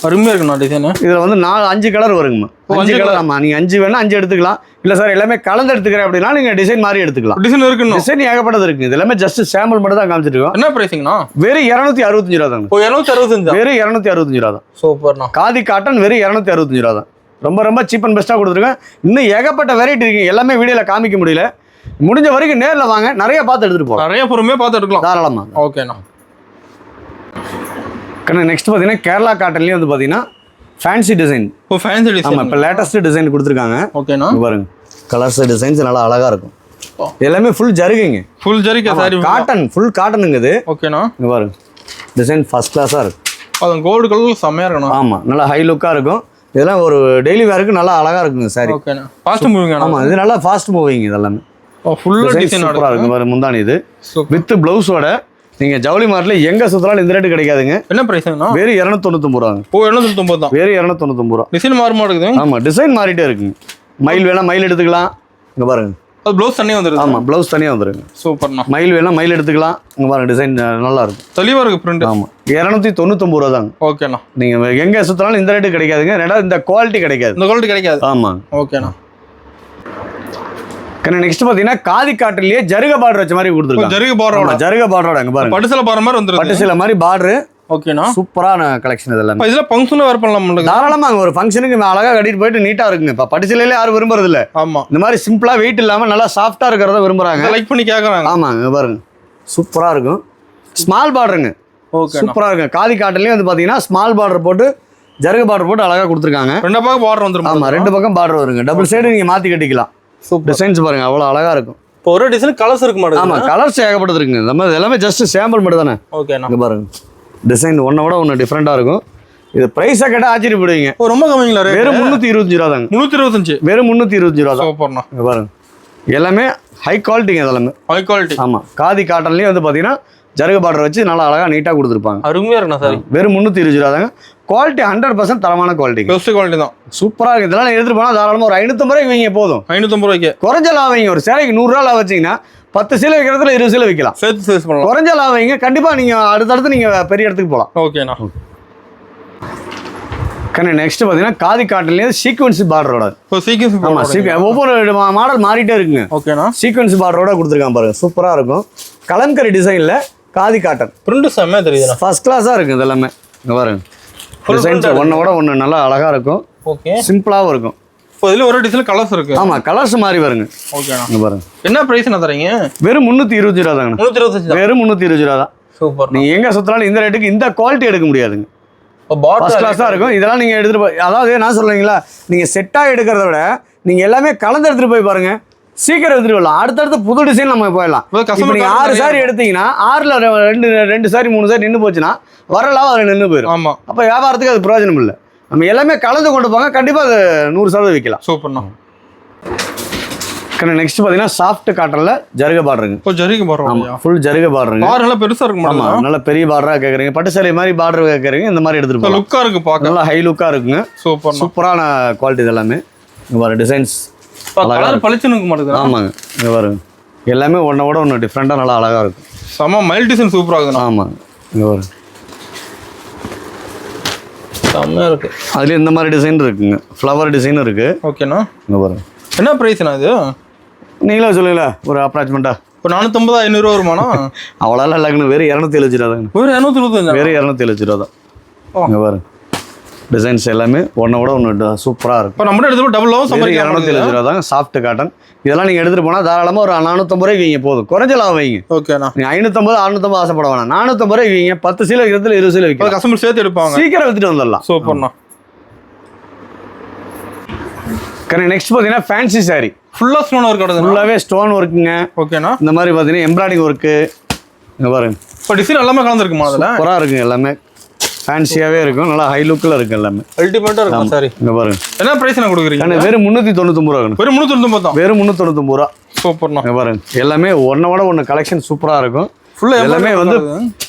அருமையா இருக்குண்ணா டிசைன். இதுல வந்து 5 கலர் வருங்கம்மா. 5 கலர். ஆமா, நீங்க 5 வேணா 5 எடுத்துக்கலாம். இல்ல சார் எல்லாமே கலந்து எடுத்துக்கிறேன் அப்படின்னா நீங்க டிசைன் மாதிரி எடுத்துக்கலாம். டிசைன் இருக்குண்ணா. டிசைன் ஏகப்பட்டது இருக்கு. இது எல்லாமே ஜஸ்ட் சாம்பிள் மட்டும் தான் காமிச்சிட்டு இருக்கோம். என்ன பிரைசிங்ண்ணா? வெறும் 265 ரூபா தாங்க. 265. வெறும் 265 ரூபா தான். சூப்பர்ண்ணா. காதி காட்டன் வெறும் 265 ரூபா தான். ரொம்ப ரொம்ப சீப் அண்ட் பெஸ்ட்டாக கொடுத்துருக்கேன். இன்னும் ஏகப்பட்ட வெரைட்டி இருக்கு. எல்லாமே வீடியோவில் காமிக்க முடியல. முடிஞ்ச வரைக்கும் நேரில் வாங்க, நிறைய பார்த்து எடுத்துட்டு போகலாம். நிறைய பொறுமையாக பார்த்து எடுக்கலாம் தாராளமாக. ஓகேண்ணா. நெக்ஸ்ட் பார்த்தீங்கன்னா கேரளா காட்டன்லேயே வந்து பார்த்தீங்கன்னா ஃபேன்சி டிசைன். Fancy design. ஆமாம், இப்போ லேட்டஸ்ட் டிசைன் கொடுத்துருக்காங்க. ஓகேண்ணா. பாருங்க, கலர்ஸ் டிசைன்ஸ் நல்லா அழகாக இருக்கும். எல்லாமே ஃபுல் ஜருகைங்க. ஃபுல் ஜருகை சாரி. காட்டன், ஃபுல் காட்டனுங்க இது. ஓகேண்ணா. இங்கே பாருங்க, டிசைன் ஃபர்ஸ்ட் கிளாஸாக இருக்கும். அது கோல்டு கலர் செம்மையாக இருக்கணும். ஆமாம், நல்லா ஹை லுக்காக இருக்கும். இதெல்லாம் ஒரு டெய்லி வேருக்கு நல்லா அழகாக இருக்குங்க சாரி. ஓகேண்ணா. Fast moving. ஆமாம், இது நல்லா ஃபாஸ்ட் மூவிங். இதெல்லாமே ஃபுல்லாக டிசைன் சூப்பராக இருக்கும். பாருங்க, முந்தானி இது வித் ப்ளவுஸோட. நீங்க ஜவுளி மார்ட்ல எங்க சுத்தறாலும் இந்த ரேட் கிடைக்காதுங்க. என்ன பிரைஸ்னா? வெறும் 299 ரூபாங்க. 299 தான். வெறும் 299 ரூபா. டிசைன் மாறுமா இருக்குது? ஆமா, டிசைன் மாறிட்டே இருக்குங்க. மயில் வேணா மயில் எடுத்துக்கலாம். இங்க பாருங்க, அது ப்ளவுஸ் தனியா வந்துருது. ஆமா, ப்ளவுஸ் தனியா வந்துருங்க. சூப்பர்ண்ணா. மயில் வேணா மயில் எடுத்துக்கலாம். இங்க பாருங்க, டிசைன் நல்லா இருக்கும். தெளிவா இருக்கு பிரிண்ட். ஆமா, 299 ரூபா தாங்க. ஓகேண்ணா. நீங்க எங்க சுத்தறாலும் இந்த ரேட் கிடைக்காதுங்க. ரெண்டாவது இந்த குவாலிட்டி கிடைக்காது. இந்த குவாலிட்டி கிடைக்காது. ஆமா. ஓகேண்ணா. நெக்ஸ்ட் பாத்தீங்கன்னா காதி காட்டிலேயே ஜருக பார்டர் வச்ச மாதிரி கொடுத்துருக்காங்க. ஜருக பார்டரோட. ஜருக பார்டரோட. அங்க பாருங்க, பட்டுசீல பார்டர் மாதிரி வந்துருக்கு. பட்டுசீல மாதிரி பார்டர். ஓகேண்ணா. சூப்பரான கலெக்ஷன் இதெல்லாம். இதுல ஃபங்க்ஷன் வேர் பண்ணலாம். தாராளமா ஒரு ஃபங்க்ஷனுக்கு அழகா கட்டிட்டு போயிட்டு நீட்டா இருக்குங்க. இப்ப பட்டுசீலையில யாரும் விரும்புறது இல்ல. ஆமா, இந்த மாதிரி சிம்பிளா வெயிட் இல்லாம நல்லா சாஃப்டா இருக்கிறத விரும்புறாங்க. லைக் பண்ணி கேக்குறாங்க. ஆமா, இங்க பாருங்க, சூப்பரா இருக்கும். ஸ்மால் பார்டருங்க. ஓகே, சூப்பரா இருக்கும். காதி காட்டிலேயே வந்து பாத்தீங்கன்னா ஸ்மால் பார்டர் போட்டு ஜருக பார்டர் போட்டு அழகா கொடுத்துருக்காங்க. ரெண்டு பக்கம் பார்டர் வந்துரும். ஆமா, ரெண்டு பக்கம் பார்டர் வருங்க. டபுள் சைடு நீங்க மாத்தி கட்டிக்கலாம். டிசைன்ஸ் பாருங்க, அவ்வளவு அழகா இருக்கும். இப்போ ஒரு டிசைன் கலர்ஸ் இருக்கு மாட்டேங்குது. ஆமா, கலர்ஸ் ஏகப்பட்டது இருக்குங்க. நம்ம எல்லாமே ஜஸ்ட் சாம்பிள் மட்டும் தானே. ஓகேண்ணா. இங்க பாருங்க, டிசைன் ஒன்ன விட ஒன்று டிஃப்ரெண்டா இருக்கும். இது பிரைஸா கேட்டா ஆச்சரியப்படுவீங்க. ரொம்ப கம்மிங்களா? வெறும் 325 ரூபா தாங்க. 325. வெறும் 325 ரூபா தான். சூப்பர்ண்ணா. இங்க பாருங்க, எல்லாமே ஹை குவாலிட்டிங்க. இதெல்லாமே ஹை குவாலிட்டி. ஆமா, காதி காட்டன்லயே வந்து பாத்தீங்கன்னா ஜருக பார்டர் வச்சு நல்லா அழகா நீட்டா கொடுத்துருப்பாங்க. அருமையா இருக்குண்ணா சாரி. வெறும் 320 ரூபா தாங்க. குவாலிட்டி 100% தரமான குவாலிட்டி. பெஸ்ட் குவாலிட்டி தான். சூப்பரா இருக்கு. இதெல்லாம் எடுத்துட்டு போனா தாராளமா ஒரு 550 ரூபாய்க்கு வைங்க போதும். 550 ரூபாய்க்கு குறைஞ்ச லாபம் வைங்க. ஒரு சேலைக்கு 100 ரூபா லாபம் வச்சீங்கன்னா 10 சீலை வைக்கிறதுல 20 சீலை வைக்கலாம். சேர்த்து சேல்ஸ் பண்ணலாம். குறைஞ்ச லாபம் வைங்க. கண்டிப்பா நீங்க அடுத்தடுத்து நீங்க பெரிய இடத்துக்கு போகலாம். ஓகேண்ணா. நெக்ஸ்ட் பாத்தீங்கன்னா காதி காட்டன்லயே சீக்வன்ஸ் பார்டரோட. சீக்வன்ஸ். ஆமா, ஒவ்வொரு மாடல் மாறிட்டே இருக்குங்க. ஓகேண்ணா. சீக்வன்ஸ் பார்டரோட கொடுத்துருக்காங்க பாருங்க, சூப்பரா இருக்கும். கலம்கரி டிசைன்ல காதி காட்டன். பிரிண்ட் செம்ம தெரியுது. ஃபர்ஸ்ட் கிளாஸா இருக்கு இது எல்லாமே. இங்க பாருங்க, டிசைன்ஸ் ஒன்னோட ஒன்று நல்லா அழகா இருக்கும். ஓகே, சிம்பிளாவும் இருக்கும். இப்போ இதுல ஒரு டிசைன் கலர்ஸ் இருக்கு. ஆமா, கலர்ஸ் மாறி வருங்க. ஓகேண்ணா. இங்க பாருங்க, என்ன பிரைஸ் என்ன தரீங்க? வெறும் 320 ரூபா தாங்க. 325. வெறும் 320 ரூபா தான். சூப்பர். நீங்க எங்க சுத்தினாலும் இந்த ரேட்டுக்கு இந்த குவாலிட்டி எடுக்க முடியாதுங்க. ஃபர்ஸ்ட் கிளாஸா இருக்கும். இதெல்லாம் நீங்க எடுத்துட்டு போய், அதாவது நான் சொல்றீங்களா, நீங்க செட்டா எடுக்கிறத விட நீங்க எல்லாமே கலந்து எடுத்துட்டு போய் பாருங்க, சீக்கிரம் எடுத்துட்டு வரலாம். அடுத்தடுத்து புது டிசைன் நம்ம போயிடலாம். நீங்க 6 சாரி எடுத்தீங்கன்னா 6ல 2 சாரி 3 சாரி நின்று போச்சுன்னா வரலாம், அதில் நின்று போயிடும். ஆமா, அப்ப வியாபாரத்துக்கு அது பிரயோஜனம் இல்லை. நம்ம எல்லாமே கலந்து கொண்டு போங்க, கண்டிப்பா அது 100% விற்கலாம். சூப்பர்ண்ணா. நெக்ஸ்ட் பாத்தீங்கன்னா சாஃப்ட் காட்டன்ல ஜருக பார்டருங்க. இப்போ ஜருக பார்டர். ஆமா, ஃபுல் ஜருக பார்டருங்க. பார்டர் நல்லா பெருசா இருக்கு. ஆமா, நல்ல பெரிய பார்டரா கேக்குறீங்க. பட்டு சேலை மாதிரி பார்டர் கேக்குறீங்க, இந்த மாதிரி எடுத்துட்டு போலாம். லுக்கா இருக்கு, பார்க்க நல்லா ஹை லுக்கா இருக்குங்க. சூப்பர், சூப்பரான குவாலிட்டி. இது எல்லாமே இங்க பாருங்க, டிசைன்ஸ் கலர் பளிச்சுன்னு இருக்க மாட்டேங்குது. ஆமாங்க, இங்க பாருங்க, எல்லாமே ஒன்னோட ஒன்று டிஃப்ரெண்டா நல்லா அழகா இருக்கும். செம மைல் டிசைன் சூப்பரா இருக்குண்ணா. ஆமாங்க, இங்க பாருங்க, செம்மையா இருக்கு. அதுல இந்த மாதிரி டிசைன் இருக்குங்க, ஃப்ளவர் டிசைன் இருக்கு. ஓகேண்ணா. இங்க பாருங்க, என்ன பிரைஸ்ண்ணா இது? நீங்களே சொல்லுங்களா ஒரு அப்ராக்சிமேட்டா? இப்போ 450 500 ரூபா வருமானா? அவ்வளோ இல்லைங்கண்ணா, வெறும் 270 ரூபா தாங்க. வெறும் 270. வெறும் 270 ரூபா தான். இங்கே பாருங்க, டிசைன்ஸ் எல்லாமே ஒன்னோட ஒன்று சூப்பராக இருக்கும். இப்போ நம்ம எடுத்து டபுள் லாபம் சம்பாதிக்க 270 ரூபா தாங்க. சாஃப்ட் காட்டன் இதெல்லாம் நீங்கள் எடுத்துகிட்டு போனால் தாராளமாக ஒரு 450 ரூபாய்க்கு வைங்க போதும். குறைஞ்ச லாபம் வைங்க. ஓகேண்ணா. நீங்கள் 550 650 ஆசைப்பட வேணாம். 450 ரூபாய்க்கு வைங்க. 10 சீலை வைக்கிறதுல 20 சீலை வைக்கலாம். கஸ்டமர் சேர்த்து எடுப்பாங்க. சீக்கிரம் எடுத்துகிட்டு வந்துடலாம். சூப்பர்ண்ணா. நெக்ஸ்ட் பார்த்தீங்கன்னா ஃபேன்சி சாரி. ஃபுல்லாக ஸ்டோன் ஒர்க் வருது. ஃபுல்லாகவே ஸ்டோன் ஒர்க்குங்க. ஓகேண்ணா. இந்த மாதிரி பார்த்தீங்கன்னா எம்ப்ராய்டிங் ஒர்க்கு. இங்கே பாருங்க, இப்போ டிசைன் எல்லாமே கலந்துருக்குமா? அதில் சூப்பராக இருக்குங்க. எல்லாமே ஃபேன்சியாகவே இருக்கும். நல்லா ஹை லுக்கில் இருக்கும். எல்லாமே அல்டிமேட்டாக இருக்கும். சாரி இங்கே பாருங்க, என்ன ப்ரைஸ் நான் கொடுக்குறீங்க? வெறும் 399 ரூபா. வெறும் 399 தான். வெறும் 399 ரூபா. சூப்பர்ண்ணா. இங்கே பாருங்க, எல்லாமே ஒன்னோட ஒன்று கலெக்ஷன் சூப்பராக இருக்கும். ஃபுல்லாக எல்லாமே வந்து